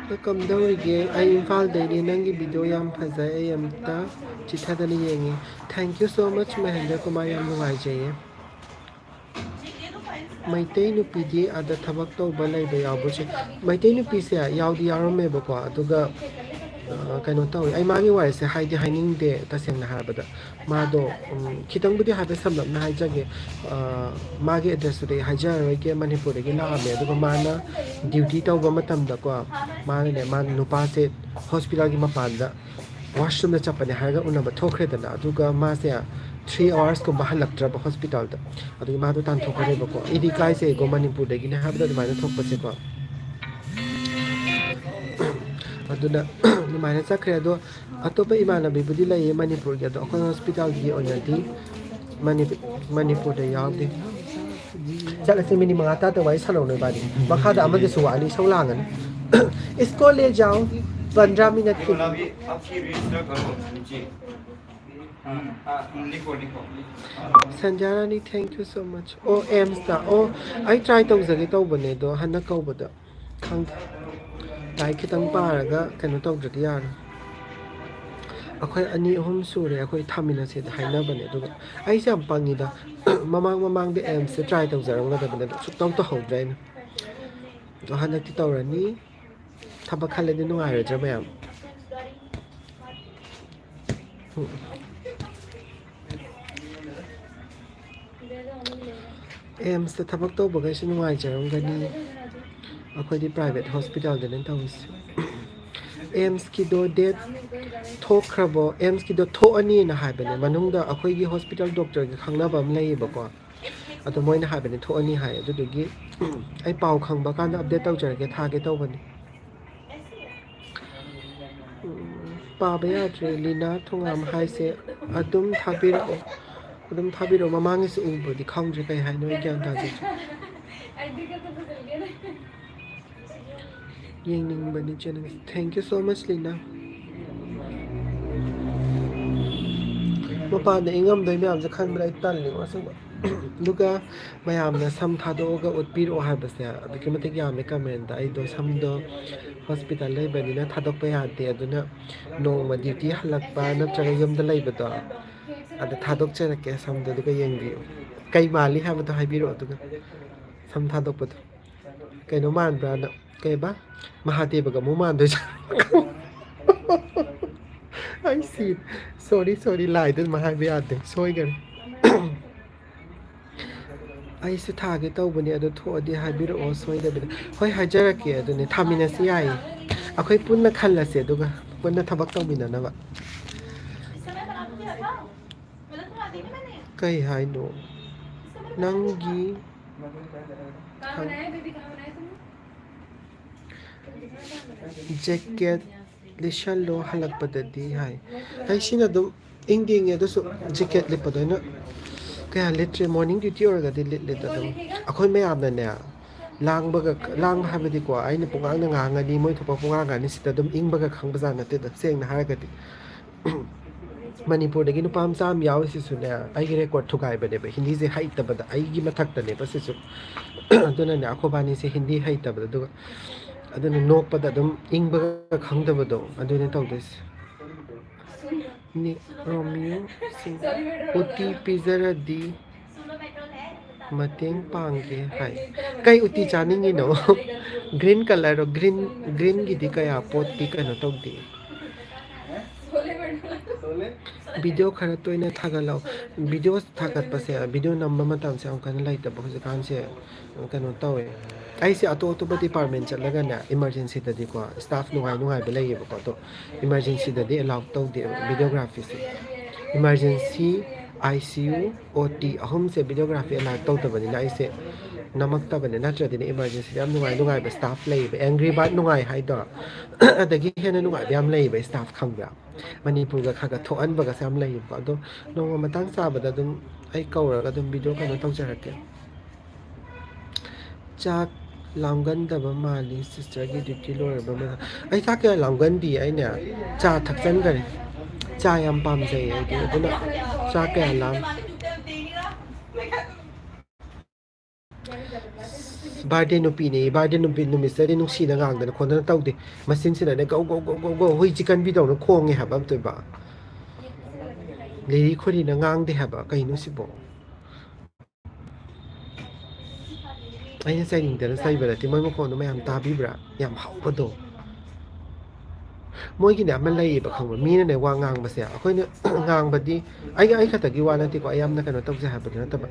แล้วก็ดูอีกไอ้อินฟาลเดย์นั่งกินวิดีโอยามภาษาไอ้ยามตาจิตทัศน์ยังไง thank you so much แมนเรื่องกุมารยามนุ่งไอเจไม่เต้นุปีดีอาจจะทำวักโตบันไลไปยาวบุษไม่เต้นุปีเสียยาวดีอารมณ์ไม่บอกว่าตัวก็กันโน้ตเอาไอ้มากี่วันเสียให้ดีให้นิ่งเดะแต่เสียงนะฮะบัดมาโดคิดต้องบุตรหายไปสำหรับนะให้จังเกมากี่เดสุดเลยให้จังอะไรเกี่ยมันให้พูดอะไรน่าเบื่อตัวก็มานะดิวตี้ตัวก็มาทำดักว่ามาเนี่ยมาหนูป้าเสร็จ hospital กี่มาปั่นละwashroom จะจับไปเนี่ยให้ก็อุณหภูมิทุกข์เลยนะตัวก็มาเสีย3 hours ก็มาหันหลักจาก hospital ตัวตัวก็มาตัวตันทุกข์เลยบอกว่าอีดีใกล้เสียก็มันให้พูดอะไรนะฮะบัดตัวมาทุกข์ไปเสียกว่าaduna ni mana sakre do atopa imana be budila ye manipur ya do akon hospital gi onati manipur da yawde chala se mini manga ta to wai salo no ba di makha da amade suwa ali saulang an isko le jao 15 minute ki आपकी register करो जी लिखो sanjana ni thank you so much oh em sta oh I try tong zagi to bane do hanna ko bada khang tai khitang pa raga kanu tong jati yan akhoi ani ahum sure akhoi thamina se haina bane do ai sam pangi da mamang de em se try tong zarang la da bane su tong to ho dai ꯍꯟꯗꯛꯇꯤ ꯇꯧꯔꯅꯤ ꯊꯕꯛ ꯈꯜꯂꯗꯤ ꯅꯨꯡꯉꯥꯏꯔꯣꯏꯗ꯭ꯔꯥ ꯃꯌꯥꯝ ꯑꯦꯝꯁꯇ ꯊꯕꯛ ꯇꯧꯕꯈꯩꯁꯨ ꯅꯨꯡꯉꯥꯏꯖꯔꯝꯒꯅꯤ ꯑꯩꯈꯣꯏꯗꯤ private ꯍꯣꯁꯄꯤꯇꯥꯜꯗꯅ ꯇꯧꯔꯤꯁꯦ ꯑꯦꯝꯁꯀꯤꯗꯣ date ꯊꯣꯛꯈ꯭ꯔꯕꯣ ꯑꯦꯝꯁꯀꯤꯗꯣ ꯊꯣꯛꯑꯅꯤꯅ ꯍꯥꯏꯕꯅꯦ ꯃꯅꯨꯡꯗ ꯑꯩꯈꯣꯏꯒꯤ ꯍꯣꯁꯄꯤꯇꯥꯜ ꯗꯣꯛꯇꯔꯒꯤ ꯈꯪꯅꯕ ꯑꯃ ꯂꯩꯌꯦꯕꯀꯣ ꯑꯗꯣ ꯃꯣꯏꯅ ꯍꯥꯏꯕꯅꯤ ꯊꯣꯛꯑꯅꯤ ꯍꯥꯏ ꯑꯗꯨꯗꯨꯒꯤ ꯑꯩ ꯄꯥꯎ ꯈꯪꯕ ꯀꯥꯟꯗ ꯑꯞꯗꯦꯠ ꯇꯧꯖꯔꯒꯦ ꯊꯥꯒꯦ ꯇꯧꯕꯅꯤ ꯄꯥꯕ ꯌꯥꯗ꯭ꯔꯦ ꯂꯤꯅꯥ ꯊꯣꯉꯥꯝ ꯍꯥꯏꯁꯦ ꯑꯗꯨꯝ ꯊꯥꯕꯤꯔꯛꯑꯣ ꯃꯃꯥꯡꯒꯤꯁꯨ ꯎꯕꯗꯤ ꯈꯪꯗ꯭ꯔꯦ ꯀꯩ ꯍꯥꯏꯅꯣ ꯑꯩ ꯒ꯭ꯌꯥꯟ ꯇꯥꯖꯗ꯭ꯔꯦ ꯌꯦꯡꯅꯤꯡꯕꯅꯤ ꯆꯦꯅꯪ ꯊꯦꯡꯛ ꯌꯨ ꯁꯣ ꯃꯆ ꯂꯤꯅꯥ ꯃꯄꯥꯟꯗ ꯏꯪꯉꯝꯗꯣꯏ ꯃꯌꯥꯝꯁꯦ ꯈꯟꯕꯗ ꯑꯩ ꯇꯜꯂꯤꯉꯣ ꯑꯁꯦꯡꯕ ꯑꯗꯨꯒ ꯃꯌꯥꯝꯅ ꯁꯝ ꯊꯥꯗꯣꯛꯑꯒ ꯎꯠꯄꯤꯔꯛꯑꯣ ꯍꯥꯏꯕꯁꯦ ꯑꯗꯨꯛꯀꯤ ꯃꯇꯤꯛ ꯌꯥꯝꯃꯦ ꯀꯃꯦꯟꯇ ꯑꯩꯗꯣ ꯁꯝꯗꯣ ꯍꯣꯁꯄꯤꯇꯥꯜ ꯂꯩꯕꯅꯤ나 ꯊꯥꯗꯣꯛꯄ ꯌꯥꯗꯦ ꯑꯗꯨꯅ ꯅꯣꯡꯃ ꯗ꯭ꯌꯨꯇꯤ ꯍꯜꯂꯛꯄ ꯅꯠꯇ꯭ꯔꯒ ꯌꯨꯝꯗ ꯂꯩꯕꯗꯣ ꯑꯗ ꯊꯥꯗꯣꯛꯆꯔꯛꯀꯦ ꯁꯝꯗꯣ ꯑꯗꯨꯒ ꯌꯦꯡꯕꯤꯌꯨ ꯀꯩ ꯃꯥꯜꯂꯤ ꯍꯥꯏꯕꯗꯣ ꯍꯥꯏꯕꯤꯔꯛꯑꯣ ꯑꯗꯨꯒ ꯁꯝ ꯊꯥꯗꯣꯛꯄꯗꯣ ꯀꯩꯅꯣ ꯃꯥꯟꯕ꯭ꯔꯥꯅ ꯀꯩꯕ ꯃꯍꯥꯗꯦꯕꯒ ꯑꯃꯨꯛ ꯃꯥꯟꯗꯣꯏꯁꯦ ꯑꯩ ꯁꯣꯔꯤ ꯂꯥꯏꯗ ꯑꯗꯨꯃꯥꯏ ꯍꯥꯏꯕ ꯌꯥꯗꯦ ꯁꯣꯏꯒꯔꯦ ꯑꯩꯁꯨ ꯊꯥꯒꯦ ꯇꯧꯕꯅꯦ ꯑꯗꯣ ꯊꯣꯛꯑꯗꯤ ꯍꯥꯏꯕꯤꯔꯛꯑꯣ ꯁꯣꯏꯗꯕꯤꯗ ꯍꯣꯏ ꯍꯥꯏꯖꯔꯛꯀꯦ ꯑꯗꯨꯅꯦ ꯊꯥꯃꯤꯟꯅꯁꯤ ꯌꯥꯏꯌꯦ ꯑꯩꯈꯣꯏ ꯄꯨꯟꯅ ꯈꯜꯂꯁꯦ ꯑꯗꯨꯒ ꯄꯨꯟꯅ ꯊꯕꯛ ꯇꯧꯃꯤꯟꯅꯅꯕ ꯀꯩ ꯍꯥꯏꯅꯣ ꯅꯪꯒꯤ ꯖꯦꯛꯀꯦꯠ ꯂꯤꯁꯜꯂꯣ ꯍꯜꯂꯛꯄꯗꯗꯤ ꯍꯥꯏ ꯑꯩ ꯁꯤꯅ ꯑꯗꯨꯝ ꯏꯪꯗꯤ ꯏꯪꯉꯦ ꯑꯗꯨꯁꯨ ꯖꯦꯛꯀꯦꯠ ꯂꯤꯠꯄꯗꯣ ꯑꯩꯅ ꯀꯌꯥ ꯂꯤꯠꯇ꯭ꯔꯦ ꯃꯣꯔꯅꯤꯡ ꯗ꯭ꯌꯨꯇꯤ ꯑꯣꯏꯔꯒꯗꯤ ꯂꯤꯠꯂꯦꯗ ꯑꯗꯨꯝ ꯑꯩꯈꯣꯏ ꯃꯌꯥꯝꯅꯅꯦ ꯂꯥꯡꯕ ꯍꯥꯏꯕꯗꯤꯀꯣ ꯑꯩꯅ ꯄꯨꯡꯉꯥꯡꯗ ꯉꯥꯡꯉꯅꯤ ꯃꯣꯏ ꯊꯣꯛꯄ ꯄꯨꯡꯉꯥꯡꯉꯅꯤ ꯁꯤꯗ ꯑꯗꯨꯝ ꯏꯪꯕꯒ ꯈꯪꯕꯖꯥꯠ ꯅꯠꯇꯦꯗ ꯁꯦꯡꯅ ꯍꯥꯏꯔꯒꯗꯤ ꯃꯅꯤꯄꯨꯔꯗꯒꯤ ꯅꯨꯄꯥ ꯃꯆꯥ ꯑꯃ ꯌꯥꯎꯔꯤꯁꯤꯁꯨꯅꯦ ꯑꯩꯒꯤ ꯔꯦꯀꯣꯔꯠ ꯊꯨꯒꯥꯏꯕꯅꯦꯕ ꯍꯤꯟꯗꯤꯁꯦ ꯍꯩꯇꯕꯗ ꯑꯩꯒꯤ ꯃꯊꯛꯇꯅꯦꯕ ꯁꯤꯁꯨ ꯑꯗꯨꯅꯅꯦ ꯑꯩꯈꯣꯏꯕꯥꯅꯤꯁꯦ ꯍꯤꯟꯗꯤ ꯍꯩꯇꯕꯗ ꯑꯗꯨꯒ ꯑꯗꯨꯅ ꯅꯣꯛꯄꯗ ꯑꯗꯨꯝ ꯏꯪꯕꯒ ꯈꯪꯗꯕꯗꯣ ꯑꯗꯨꯅꯦ ꯇꯧꯗꯣꯏꯁꯦ ꯔꯣꯃꯤꯌꯣ ꯎꯇꯤ ꯄꯤꯖꯔꯗꯤ ꯃꯇꯦꯡ ꯄꯥꯡꯒꯦ ꯍꯥꯏ ꯀꯩ ꯎꯇꯤ ꯆꯥꯅꯤꯡꯉꯤꯅꯣ ꯒ꯭ꯔꯤꯟ ꯀꯂꯔ ꯒ꯭ꯔꯤꯟꯒꯤꯗꯤ ꯀꯌꯥ ꯄꯣꯠꯇꯤ ꯀꯩꯅꯣ ꯇꯧꯗꯦ ꯚꯤꯗꯤꯑꯣ ꯈꯔ ꯇꯣꯏꯅ ꯊꯥꯒꯠꯂꯛꯑꯣ ꯚꯤꯗꯤꯑꯣ ꯊꯥꯒꯠꯄꯁꯦ ꯚꯤꯗꯤꯑꯣ ꯅꯝꯕ ꯃꯇꯝꯁꯦ ꯌꯥꯝ ꯀꯟꯅ ꯂꯩꯇꯕ ꯍꯧꯖꯤꯛꯀꯥꯟꯁꯦ ꯀꯩꯅꯣ ꯇꯧꯋꯦ ꯑꯩꯁꯦ ꯑꯇꯣꯞ ꯑꯇꯣꯞꯄ ꯗꯤꯄꯥꯔꯠꯃꯦꯟ ꯆꯠꯂꯒꯅꯦ ꯏꯃꯥꯔꯖꯦꯟꯁꯤꯗꯗꯤꯀꯣ ꯁ꯭ꯇꯥꯐ ꯅꯨꯡꯉꯥꯏꯕ ꯂꯩꯌꯦꯕꯀꯣ ꯑꯗꯣ ꯏꯃꯥꯔꯖꯦꯟꯁꯤꯗꯗꯤ ꯑꯦꯂꯥꯎ ꯇꯧꯗꯦꯕ ꯚꯤꯗꯤꯑꯣꯒ꯭ꯔꯥꯐꯤꯁꯦ emergency I C U O T ꯑꯍꯨꯝꯁꯦ ꯚꯤꯗꯤꯑꯣꯒ꯭ꯔꯥꯐꯤ ꯑꯦꯂꯥꯎꯠ ꯇꯧꯗꯕꯅꯤꯅ ꯑꯩꯁꯦ ꯅꯝꯃꯛꯇꯕꯅꯦ ꯅꯠꯇ꯭ꯔꯗꯤꯅꯦ ꯏꯃꯥꯔꯖꯦꯟꯁꯤꯗ ꯌꯥꯝ ꯅꯨꯡꯉꯥꯏꯕ ꯁ꯭ꯇꯥꯐ ꯂꯩꯌꯦꯕ ꯑꯦꯡꯒ꯭ꯔꯤ ꯕꯥꯔꯠ ꯅꯨꯡꯉꯥꯏ ꯍꯥꯏꯗꯣ ꯑꯗꯒꯤ ꯍꯦꯟꯅ ꯅꯨꯡꯉꯥꯏꯕ ꯌꯥꯝ ꯂꯩꯌꯦꯕ ꯁ꯭ꯇꯥꯐ ꯈꯪꯕ꯭ꯔꯥ ꯃꯅꯤꯄꯨꯔꯒ ꯈꯔ ꯊꯣꯛꯍꯟꯕꯒꯁꯦ ꯌꯥꯝ ꯂꯩꯌꯦꯕꯀꯣ ꯑꯗꯣ ꯅꯣꯡꯃ ꯃꯇꯥꯡ ꯆꯥꯕꯗ ꯑꯗꯨꯝ ꯑꯩ ꯀꯧꯔꯒ ꯑꯗꯨꯝ ꯚꯤꯗꯤꯑꯣ ꯀꯩꯅꯣ ꯇꯧꯖꯔꯛꯀꯦ ꯆꯥꯛ ꯂꯥꯝꯒꯟꯗꯕ ꯃꯥꯜꯂꯤ ꯁꯤꯁꯇꯔꯒꯤ ꯗ꯭ꯌꯨꯇꯤ ꯂꯣꯏꯔꯕ ꯑꯩ ꯆꯥꯛ ꯀꯌꯥ ꯂꯥꯝꯒꯟꯗꯤꯌꯦ ꯑꯩꯅꯦ ꯆꯥ ꯊꯛꯆꯟꯈꯔꯦ ꯆꯥ ꯌꯥꯝ ꯄꯥꯝꯖꯩ ꯑꯩꯗꯤ ꯑꯗꯨꯅ ꯆꯥꯛ ꯀꯌꯥ ꯕꯥꯔꯗꯦ ꯅꯨꯄꯤꯅꯦ ꯕꯥꯔꯗꯦ ꯅꯨꯄꯤ ꯅꯨꯃꯤꯠꯁꯤꯗꯗꯤ ꯅꯨꯡꯁꯤꯅ ꯉꯥꯡꯗꯅ ꯈꯣꯠꯇꯅ ꯇꯧꯗꯦ ꯃꯆꯤꯟꯁꯤꯅꯅꯦ ꯒꯧ ꯒꯧ ꯒꯧ ꯒꯧ ꯒꯧ ꯍꯨꯏ ꯆꯤꯛꯀꯟꯕꯤꯗꯧꯅ ꯈꯣꯡꯉꯦ ꯍꯥꯏꯕ ꯑꯝꯇꯣꯏꯕ ꯂꯤꯔꯤ ꯈꯨꯔꯤꯅ ꯉꯥꯡꯗꯦ ꯍꯥꯏꯕ ꯀꯩꯅꯣ ꯁꯤꯕꯣ ꯑꯩꯅ ꯆꯩꯅꯤꯡꯗꯅ ꯆꯩꯕ ꯅꯠꯇꯦ ꯃꯣꯏ ꯃꯈꯣꯟꯗꯣ ꯃꯌꯥꯝ ꯇꯥꯕꯤꯕ꯭ꯔꯥ ꯌꯥꯝ ꯍꯧꯕꯗꯣ ꯃꯣꯏꯒꯤꯅꯦ ꯑꯃ ꯂꯩꯌꯦꯕ ꯈꯪꯕ꯭ꯔꯥ ꯃꯤꯅꯅꯦ ꯋꯥ ꯉꯥꯡꯕꯁꯦ ꯑꯩꯈꯣꯏꯅ ꯉꯥꯡꯕꯗꯤ ꯑꯩ ꯈꯛꯇꯒꯤ ꯋꯥ ꯅꯠꯇꯦꯀꯣ ꯑꯩ ꯌꯥꯝꯅ ꯀꯩꯅꯣ ꯇꯧꯖꯩ ꯍꯥꯏꯕꯗꯤ ꯅꯠꯇꯕ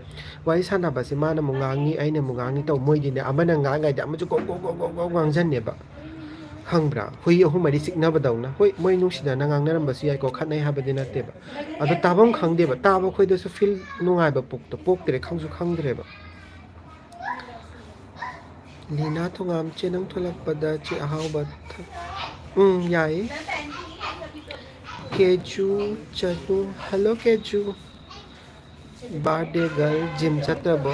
ꯋꯥꯔꯤ ꯁꯥꯟꯅꯕꯁꯦ ꯃꯥꯅ ꯑꯃꯨꯛ ꯉꯥꯡꯉꯤ ꯑꯩꯅ ꯑꯃꯨꯛ ꯉꯥꯡꯉꯤ ꯇꯧ ꯃꯣꯏꯗꯤꯅꯦ ꯑꯃꯅ ꯉꯥꯡꯉꯩꯗꯤ ꯑꯃꯁꯨ ꯒꯧ ꯒꯧ ꯒꯧ ꯒꯧ ꯒꯧ ꯉꯥꯡꯁꯤꯟꯅꯦꯕ ꯈꯪꯕ꯭ꯔꯥ ꯍꯨꯏ ꯑꯍꯨꯝ ꯃꯔꯤ ꯆꯤꯛꯅꯕꯗꯧꯅ ꯍꯣꯏ ꯃꯣꯏ ꯅꯨꯡꯁꯤꯅꯅ ꯉꯥꯡꯅꯔꯝꯕꯁꯨ ꯌꯥꯏꯀꯣ ꯈꯠꯅꯩ ꯍꯥꯏꯕꯗꯤ ꯅꯠꯇꯦꯕ ꯑꯗꯣ ꯇꯥꯐꯝ ꯈꯪꯗꯦꯕ ꯇꯥꯕ ꯑꯩꯈꯣꯏꯗꯁꯨ ꯐꯤꯜ ꯅꯨꯡꯉꯥꯏꯕ ꯄꯣꯛꯇ꯭ꯔꯦ ꯈꯪꯁꯨ ꯈꯪꯗ꯭ꯔꯦꯕ ꯂꯤꯅꯥ ꯊꯣꯉꯥꯝ ꯆꯦ ꯅꯪ ꯊꯣꯛꯂꯛꯄꯗ ꯆꯦ ꯑꯍꯥꯎꯕ ꯌꯥꯏꯌꯦ ꯀꯦꯖꯨ ꯆꯅꯨ ꯍꯜꯂꯣ ꯀꯦꯖꯨ ꯕꯥꯔꯗꯦ ꯒꯔꯜ ꯖꯤꯝ ꯆꯠꯇ꯭ꯔꯕꯣ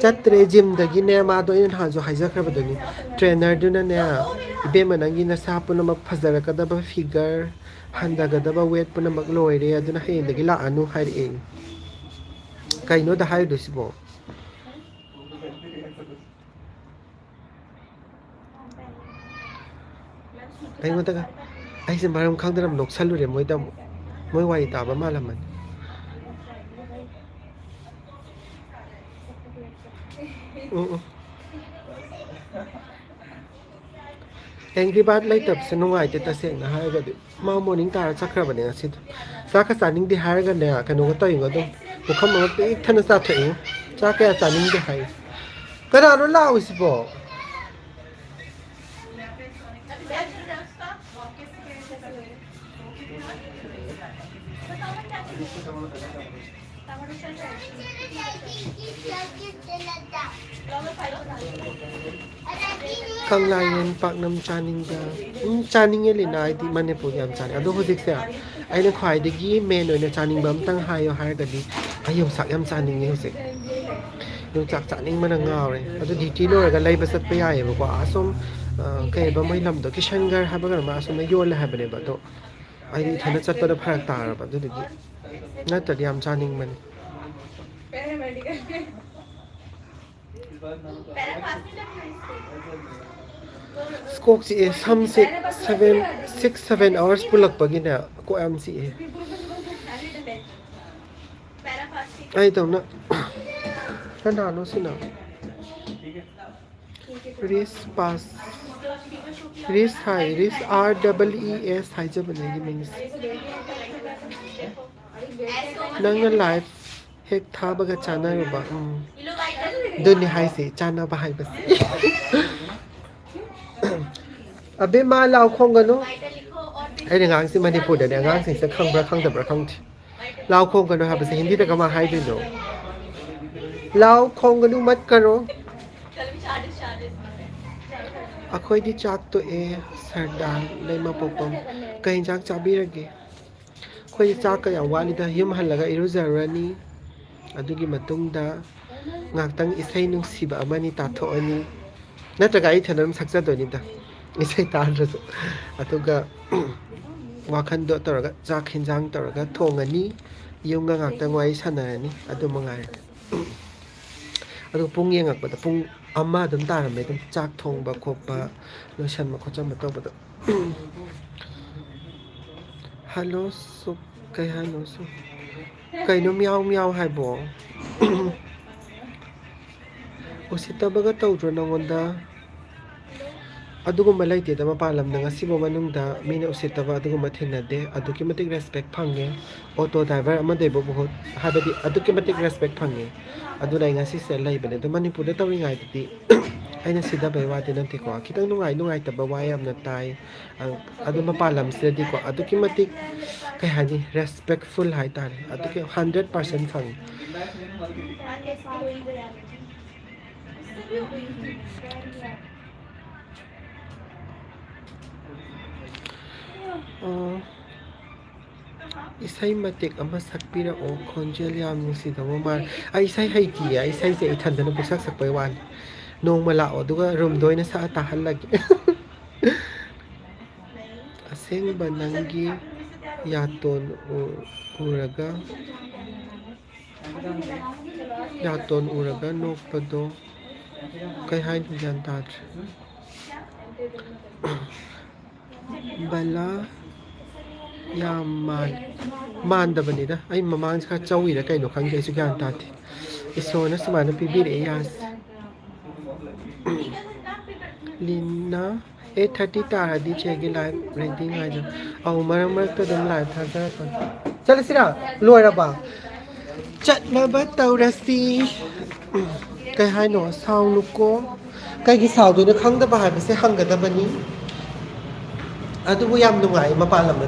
ꯆꯠꯇ꯭ꯔꯦ ꯖꯤꯝꯗꯒꯤꯅꯦ ꯃꯥꯗꯣ ꯑꯩꯅ ꯅꯍꯥꯟꯁꯨ ꯍꯥꯏꯖꯈ꯭ꯔꯕꯗꯨꯅꯤ ꯇ꯭ꯔꯦꯅꯔꯗꯨꯅꯅꯦ ꯏꯕꯦꯝꯃ ꯅꯪꯒꯤ ꯅꯁꯥ ꯄꯨꯝꯅꯃꯛ ꯐꯖꯔꯛꯀꯗꯕ ꯐꯤꯒꯔ ꯍꯟꯊꯒꯗꯕ ꯋꯦꯠ ꯄꯨꯝꯅꯃꯛ ꯂꯣꯏꯔꯦ ꯑꯗꯨꯅ ꯍꯌꯦꯡꯗꯒꯤ ꯂꯥꯛꯑꯅꯨ ꯍꯥꯏꯔꯛꯑꯦ ꯀꯩꯅꯣꯗ ꯍꯥꯏꯔꯤꯗꯣꯏꯁꯤꯕꯣ ꯑꯩꯉꯣꯟꯗꯒ ꯑꯩꯁꯦ ꯃꯔꯝ ꯈꯪꯗꯅ ꯅꯣꯛꯁꯜꯂꯨꯔꯦ ꯃꯣꯏꯗ ꯑꯃꯨꯛ ꯃꯣꯏ ꯋꯥꯔꯤ ꯇꯥꯕ ꯃꯥꯜꯂꯝꯃꯅꯤ Angry Bird ꯂꯩꯇꯕꯁꯦ ꯅꯨꯡꯉꯥꯏꯇꯦ ꯇꯁꯦꯡꯅ ꯍꯥꯏꯔꯒꯗꯤ ꯃꯥ ꯃꯣꯔꯅꯤꯡ ꯇꯥꯔ ꯆꯠꯈ꯭ꯔꯕꯅꯦ ꯉꯁꯤꯗꯣ ꯆꯥꯛꯀ ꯆꯥꯅꯤꯡꯗꯦ ꯍꯥꯏꯔꯒꯅꯦ ꯀꯩꯅꯣꯒ ꯇꯧꯏꯉꯣ ꯑꯗꯨꯝ ꯄꯨꯈꯝ ꯑꯃ ꯄꯤꯛ ꯊꯟꯅ ꯆꯥꯊꯣꯛꯏꯉꯣ ꯆꯥꯛ ꯀꯌꯥ ꯆꯥꯅꯤꯡꯗꯦ ꯍꯥꯏ ꯀꯅꯥꯅꯣ ꯂꯥꯎꯏꯁꯤꯕꯣ ꯀꯪꯂꯥꯌꯦꯟ ꯄꯥꯛꯅꯝ ꯆꯥꯅꯤꯡꯕ ꯆꯥꯅꯤꯡꯉꯦ ꯂꯤꯅꯥ ꯑꯩꯗꯤ ꯃꯅꯤꯄꯨꯔ ꯌꯥꯝ ꯆꯥꯅꯤꯡꯉꯦ ꯑꯗꯣ ꯍꯧꯖꯤꯛꯁꯦ ꯑꯩꯅ ꯈ꯭ꯋꯥꯏꯗꯒꯤ ꯃꯦꯟ ꯑꯣꯏꯅ ꯆꯥꯅꯤꯡꯕ ꯑꯝꯇꯪ ꯍꯥꯏꯌꯣ ꯍꯥꯏꯔꯒꯗꯤ ꯑꯩ ꯌꯣꯡꯆꯥꯛ ꯌꯥꯝ ꯆꯥꯅꯤꯡꯉꯦ ꯍꯧꯖꯤꯛ ꯌꯣꯡꯆꯥꯛ ꯆꯥꯅꯤꯡꯕꯅ ꯉꯥꯎꯔꯦ ꯑꯗꯨ ꯗ꯭ꯌꯨꯇꯤ ꯂꯣꯏꯔꯒ ꯂꯩꯕ ꯆꯠꯄ ꯌꯥꯏꯑꯕꯀꯣ ꯑꯁꯣꯝ ꯀꯩꯕ ꯃꯣꯏ ꯂꯝꯗꯣ ꯀꯤꯁꯟꯒꯔ ꯍꯥꯏꯕ ꯀꯩꯅꯣ ꯑꯁꯣꯝꯗ ꯌꯣꯜꯂꯦ ꯍꯥꯏꯕꯅꯦꯕ ꯑꯗꯣ ꯑꯩꯗꯤ ꯏꯊꯟꯗ ꯆꯠꯄꯗ ꯐꯔꯛ ꯇꯥꯔꯕ ꯑꯗꯨꯗꯨꯒꯤ ꯅꯠꯇ꯭ꯔꯗꯤ ꯌꯥꯝ ꯆꯥꯅꯤꯡꯕꯅꯤ ꯀꯣꯛ ꯆꯤꯛꯑꯦ ꯁꯝꯁꯦ 6-7 ꯑꯋꯥꯔꯁ ꯄꯨꯜꯂꯛꯄꯒꯤꯅꯦ ꯀꯣꯛ ꯌꯥꯝ ꯆꯤꯛꯑꯦ ꯑꯩꯗꯧꯅ ꯀꯅꯥꯅꯣ ꯁꯤꯅ ꯔꯤꯁ ꯄꯥꯁ ꯔꯤꯁ ꯍꯥꯏ ꯔꯤꯁ REES ꯍꯥꯏꯖꯕꯅꯦ ꯑꯩꯒꯤ ꯃꯤꯡꯁꯦ ꯅꯪꯅ ꯂꯥꯏꯐ ꯍꯦꯛ ꯊꯥꯕꯒ ꯆꯥꯟꯅꯔꯨꯕ ꯑꯗꯨꯅꯤ ꯍꯥꯏꯁꯦ ꯆꯥꯟꯅꯕ ꯍꯥꯏꯕꯁꯦ ꯑꯕꯦꯝꯃ ꯂꯥꯎ ꯈꯣꯡꯒꯅꯨ ꯑꯩꯅ ꯑꯉꯥꯡꯁꯤ ꯃꯅꯤꯄꯨꯔꯗꯗꯤ ꯑꯉꯥꯡꯁꯤꯡꯁꯦ ꯈꯪꯕ꯭ꯔꯥ ꯈꯪꯗꯕ꯭ꯔꯥ ꯈꯪꯗꯦ ꯂꯥꯎ ꯈꯣꯡꯒꯅꯨ ꯍꯥꯏꯕꯁꯦ ꯍꯤꯟꯗꯤꯗ ꯀꯃꯥꯏ ꯍꯥꯏꯗꯣꯏꯅꯣ ꯂꯥꯎ ꯈꯣꯡꯒꯅꯨ ꯃꯠ ꯀꯔꯣ ꯑꯩꯈꯣꯏꯗꯤ ꯆꯥꯛ ꯇꯣꯛꯑꯦ ꯁꯔꯗꯥꯔ ꯂꯩꯃꯄꯣꯛꯄꯝ ꯀꯩ ꯌꯦꯟꯁꯥꯡ ꯆꯥꯕꯤꯔꯒꯦ ꯑꯩꯈꯣꯏꯗꯤ ꯆꯥꯛꯀ ꯌꯥꯝ ꯋꯥꯠꯂꯤꯗ ꯌꯨꯝ ꯍꯜꯂꯒ ꯏꯔꯨꯖꯔꯨꯔꯅꯤ ꯑꯗꯨꯒꯤ ꯃꯇꯨꯡꯗ ꯉꯥꯏꯍꯥꯛꯇꯪ ꯏꯁꯩ ꯅꯨꯡꯁꯤꯕ ꯑꯃꯅꯤ ꯇꯥꯊꯣꯛꯑꯅꯤ ꯅꯠꯇ꯭ꯔꯒ ꯑꯩ ꯏꯊꯟꯗ ꯑꯗꯨꯝ ꯁꯛꯆꯗꯣꯏꯅꯤꯗ ꯏꯁꯩ ꯇꯥꯗ꯭ꯔꯁꯨ ꯑꯗꯨꯒ ꯋꯥꯈꯟꯗꯣ ꯇꯧꯔꯒ ꯆꯥꯛ ꯌꯦꯟꯖꯥꯡ ꯇꯧꯔꯒ ꯊꯣꯡꯉꯅꯤ ꯌꯨꯝꯒ ꯉꯥꯏꯍꯥꯛꯇꯪ ꯋꯥꯔꯤ ꯁꯥꯟꯅꯔꯅꯤ ꯑꯗꯨ ꯃꯉꯥꯏꯔꯦ ꯑꯗꯨꯒ ꯄꯨꯡ ꯌꯦꯡꯉꯛꯄꯗ ꯄꯨꯡ 1 ꯑꯗꯨꯝ ꯇꯥꯔꯝꯃꯦ ꯑꯗꯨꯝ ꯆꯥꯛ ꯊꯣꯡꯕ ꯈꯣꯠꯄ ꯂꯣꯏꯁꯟꯕ ꯈꯣꯠꯆꯟꯕ ꯇꯧꯕꯗ ꯍꯜꯂꯣ ꯁꯨ ꯀꯩ ꯍꯥꯏꯅꯣ ꯁꯨ ꯀꯩꯅꯣ ꯃꯤꯌꯥꯎ ꯃꯤꯌꯥꯎ ꯍꯥꯏꯕꯣ ꯎꯁꯤꯠꯇꯕꯒ ꯇꯧꯗ꯭ꯔꯣ ꯅꯪꯉꯣꯟꯗ ꯑꯗꯨꯒꯨꯝꯕ ꯂꯩꯇꯦꯗ ꯃꯄꯥꯟ ꯂꯝꯗ ꯉꯁꯤꯐꯥꯎ ꯃꯅꯨꯡꯗ ꯃꯤꯅ ꯎꯁꯤꯠꯇꯕ ꯑꯗꯨꯒꯨꯝꯕ ꯊꯦꯡꯅꯗꯦ ꯑꯗꯨꯛꯀꯤ ꯃꯇꯤꯛ ꯔꯦꯁꯄꯦꯛ ꯐꯪꯉꯦ ꯑꯣꯇꯣ ꯗ꯭ꯔꯥꯏꯚꯔ ꯑꯃꯗꯩꯕꯨ ꯍꯥꯏꯕꯗꯤ ꯑꯗꯨꯛꯀꯤ ꯃꯇꯤꯛ ꯔꯦꯁꯄꯦꯛ ꯐꯪꯉꯦ ꯑꯗꯨꯅ ꯑꯩ ꯉꯁꯤꯁꯦ ꯂꯩꯕꯅꯦ ꯑꯗꯣ ꯃꯅꯤꯄꯨꯔꯗ ꯇꯧꯔꯤꯉꯩꯗꯗꯤ ꯑꯩꯅ ꯁꯤꯗꯕꯩ ꯋꯥꯗꯤ ꯅꯠꯇꯦꯀꯣ ꯈꯤꯇꯪ ꯅꯨꯡꯉꯥꯏꯇꯕ ꯋꯥ ꯌꯥꯝꯅ ꯇꯥꯏ ꯑꯗꯨ ꯃꯄꯥꯟ ꯂꯝꯁꯤꯗꯗꯤꯀꯣ ꯑꯗꯨꯛꯀꯤ ꯃꯇꯤꯛ ꯀꯩ ꯍꯥꯏꯅꯤ ꯔꯦꯁꯄꯦꯛꯐꯨꯜ ꯍꯥꯏꯇꯥꯔꯦ ꯑꯗꯨꯛꯀꯤ 100% ꯐꯪꯉꯤ ꯏꯁꯩ ꯃꯇꯦꯛ ꯑꯃ ꯁꯛꯄꯤꯔꯛꯑꯣ ꯈꯣꯟꯖꯦꯜ ꯌꯥꯝ ꯅꯨꯡꯁꯤꯗꯧꯕ ꯃꯥꯜꯂꯦ ꯑꯩ ꯏꯁꯩ ꯍꯩꯇꯤꯌꯦ ꯑꯩ ꯏꯁꯩꯁꯦ ꯏꯊꯟꯗꯅ ꯄꯨꯁꯛ ꯁꯛꯄꯩ ꯋꯥꯅꯤ ꯅꯣꯡꯃ ꯂꯥꯛꯑꯣ ꯑꯗꯨꯒ ꯔꯨꯝꯗ ꯑꯣꯏꯅ ꯁꯛꯑ ꯇꯥꯍꯜꯂꯒꯦ ꯑꯁꯦꯡꯕ ꯅꯪꯒꯤ ꯌꯥꯇꯣꯟ ꯎꯔꯒ ꯅꯣꯛꯄꯗꯣ ꯀꯩ ꯍꯥꯏꯅꯣ ꯒ꯭ꯌꯥꯟ ꯇꯥꯗ꯭ꯔꯦ ꯕꯂꯥ ꯌꯥꯝ ꯃꯥꯟꯗꯕꯅꯤꯗ ꯑꯩ ꯃꯃꯥꯡꯁꯦ ꯈꯔ ꯆꯧꯏꯔ ꯀꯩꯅꯣ ꯈꯪꯗꯦ ꯑꯩꯁꯨ ꯒ꯭ꯌꯥꯟ ꯇꯥꯗꯦ ꯏꯁꯣꯔꯅ ꯁꯨꯃꯥꯏꯅ ꯄꯤꯕꯤꯔꯛꯑꯦ ꯌꯥꯁꯦ ꯂꯤꯅꯥ 8:30 ꯇꯥꯔꯗꯤ ꯆꯦꯒꯤ ꯂꯥꯏꯚ ꯔꯦꯗꯤ ꯉꯥꯏꯖ ꯃꯔꯛ ꯃꯔꯛꯇ ꯑꯗꯨꯝ ꯂꯥꯏꯚ ꯊꯥꯖꯔꯛꯀꯅꯤ ꯆꯠꯂꯁꯤꯔꯥ ꯂꯣꯏꯔꯕ ꯆꯠꯅꯕ ꯇꯧꯔꯁꯤ ꯀꯩ ꯍꯥꯏꯅꯣ ꯁꯥꯎꯅꯨꯀꯣ ꯀꯩꯒꯤ ꯁꯥꯎꯗꯣꯏꯅꯣ ꯈꯪꯗꯕ ꯍꯥꯏꯕꯁꯦ ꯍꯪꯒꯗꯕꯅꯤ ꯑꯗꯨꯕꯨ ꯌꯥꯝ ꯅꯨꯡꯉꯥꯏ ꯃꯄꯥꯟ ꯂꯝꯗ